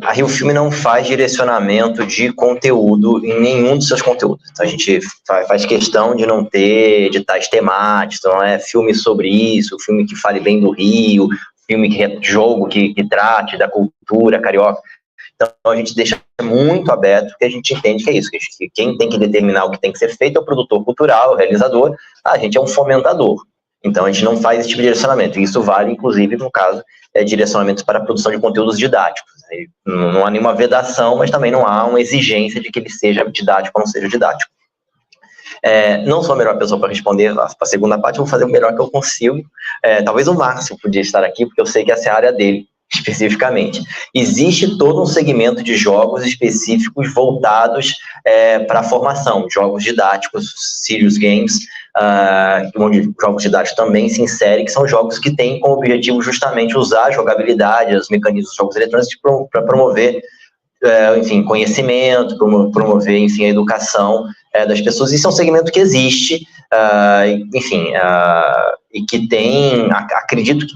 A Rio Filme não faz direcionamento de conteúdo em nenhum dos seus conteúdos. Então, a gente faz questão de não ter editais temáticos, não é filme sobre isso, filme que fale bem do Rio, jogo que trate da cultura carioca. Então, a gente deixa muito aberto, porque a gente entende que é isso, que quem tem que determinar o que tem que ser feito é o produtor cultural, o realizador, a gente é um fomentador. Então, a gente não faz esse tipo de direcionamento. Isso vale, inclusive, no caso, direcionamentos para a produção de conteúdos didáticos. Não há nenhuma vedação, mas também não há uma exigência de que ele seja didático ou não seja didático. Não sou a melhor pessoa para responder a segunda parte, vou fazer o melhor que eu consigo. Talvez o Márcio podia estar aqui, porque eu sei que essa é a área dele, especificamente. Existe todo um segmento de jogos específicos voltados para a formação, jogos didáticos, serious games, onde jogos didáticos também se inserem, que são jogos que têm como objetivo justamente usar a jogabilidade, os mecanismos dos jogos eletrônicos para promover, enfim, conhecimento, promover, enfim, a educação das pessoas. Isso é um segmento que existe, enfim, e que tem, acredito que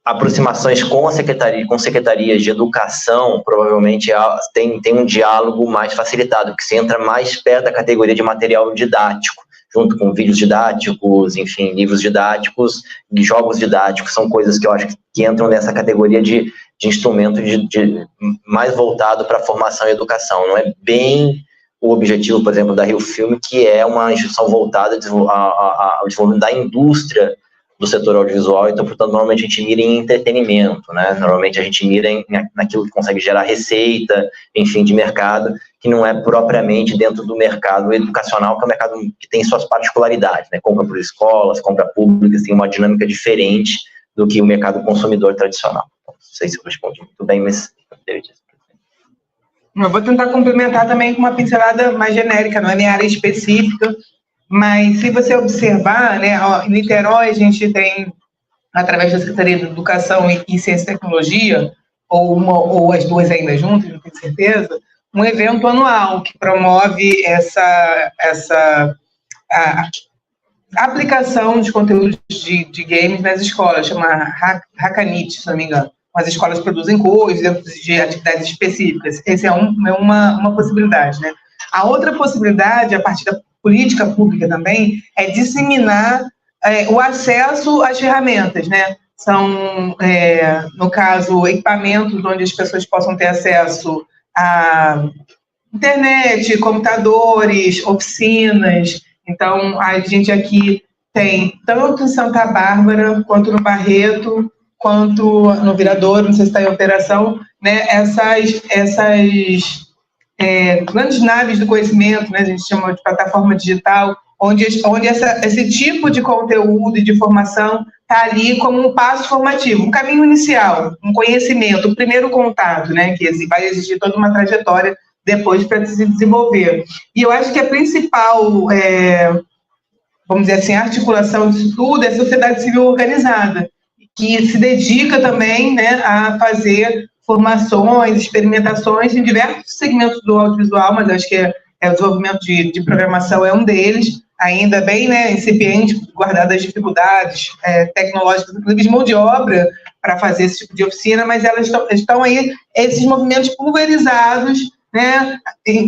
aproximações com a secretarias de educação, provavelmente tem um diálogo mais facilitado, que se entra mais perto da categoria de material didático, junto com vídeos didáticos, enfim, livros didáticos, jogos didáticos, são coisas que eu acho que entram nessa categoria de instrumento mais voltado para a formação e educação. Não é bem o objetivo, por exemplo, da Rio Filme, que é uma instituição voltada ao desenvolvimento da indústria do setor audiovisual, então, portanto, normalmente a gente mira em entretenimento, né? Normalmente a gente mira naquilo que consegue gerar receita, enfim, de mercado, que não é propriamente dentro do mercado educacional, que é um mercado que tem suas particularidades, né? Compra por escolas, compra públicas, tem uma dinâmica diferente do que o mercado consumidor tradicional. Não sei se eu respondi muito bem, mas eu vou tentar complementar também com uma pincelada mais genérica, não é minha área específica, mas se você observar, né, em Niterói a gente tem, através da Secretaria de Educação e Ciência e Tecnologia, ou as duas ainda juntas, não tenho certeza, um evento anual que promove a aplicação de conteúdos de games nas escolas, chama Hackanit, se não me engano. As escolas produzem coisas dentro de atividades específicas. Essa é uma possibilidade, né? A outra possibilidade, a partir da política pública também, é disseminar o acesso às ferramentas, né? São, no caso, equipamentos onde as pessoas possam ter acesso a internet, computadores, oficinas. Então, a gente aqui tem, tanto em Santa Bárbara, quanto no Barreto, quanto no Viradouro, não sei se está em operação, né? Essas grandes naves do conhecimento, né, a gente chama de plataforma digital, onde esse tipo de conteúdo e de formação está ali como um passo formativo, um caminho inicial, um conhecimento, o primeiro contato, né, que vai existir toda uma trajetória depois para se desenvolver. E eu acho que a principal, vamos dizer assim, articulação disso tudo é a sociedade civil organizada, que se dedica também, né, a fazer formações, experimentações em diversos segmentos do audiovisual, mas acho que o desenvolvimento de programação é um deles, ainda bem, né, incipiente, guardadas as dificuldades tecnológicas, inclusive de mão de obra, para fazer esse tipo de oficina, mas elas estão aí, esses movimentos pulverizados, né,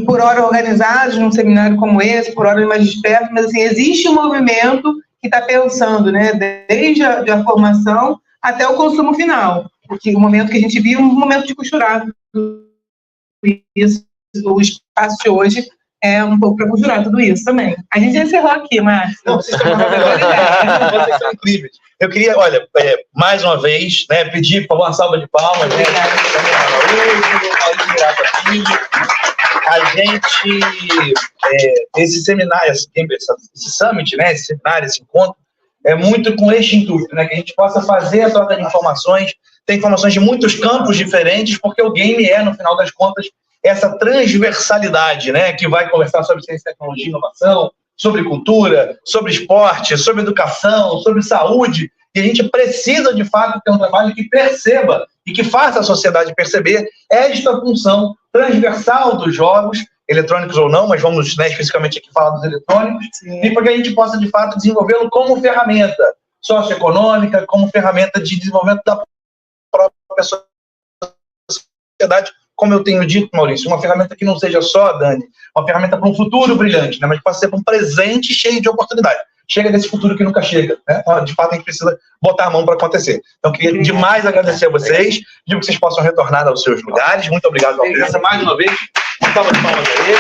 por hora organizados num seminário como esse, por hora mais dispersos, mas assim, existe um movimento que está pensando, né, desde a formação até o consumo final, porque o momento que a gente vive é um momento de costurar. Isso, o espaço de hoje é um pouco para costurar tudo isso também. A gente já encerrou aqui, Márcio. Vocês são incríveis. Eu queria, olha, mais uma vez, né, pedir, por favor, uma salva de palmas. Né? a gente, esse seminário, esse summit, né, esse seminário, esse encontro, é muito com este intuito, né, que a gente possa fazer a troca de informações, tem informações de muitos campos diferentes, porque o game é, no final das contas, essa transversalidade, né, que vai conversar sobre ciência, tecnologia e inovação, sobre cultura, sobre esporte, sobre educação, sobre saúde, e a gente precisa, de fato, ter um trabalho que perceba e que faça a sociedade perceber esta função transversal dos jogos, eletrônicos ou não, mas vamos, né, especificamente aqui falar dos eletrônicos, e para que a gente possa, de fato, desenvolvê-lo como ferramenta socioeconômica, como ferramenta de desenvolvimento da própria sociedade, como eu tenho dito, Maurício, uma ferramenta que não seja só, Dani, uma ferramenta para um futuro brilhante, né, mas que possa ser para um presente cheio de oportunidade. Chega desse futuro que nunca chega, né? De fato, a gente precisa botar a mão para acontecer. Então, queria demais agradecer a vocês, digo que vocês possam retornar aos seus lugares. Muito obrigado pela presença mais uma vez. Uma salva de palmas a ele.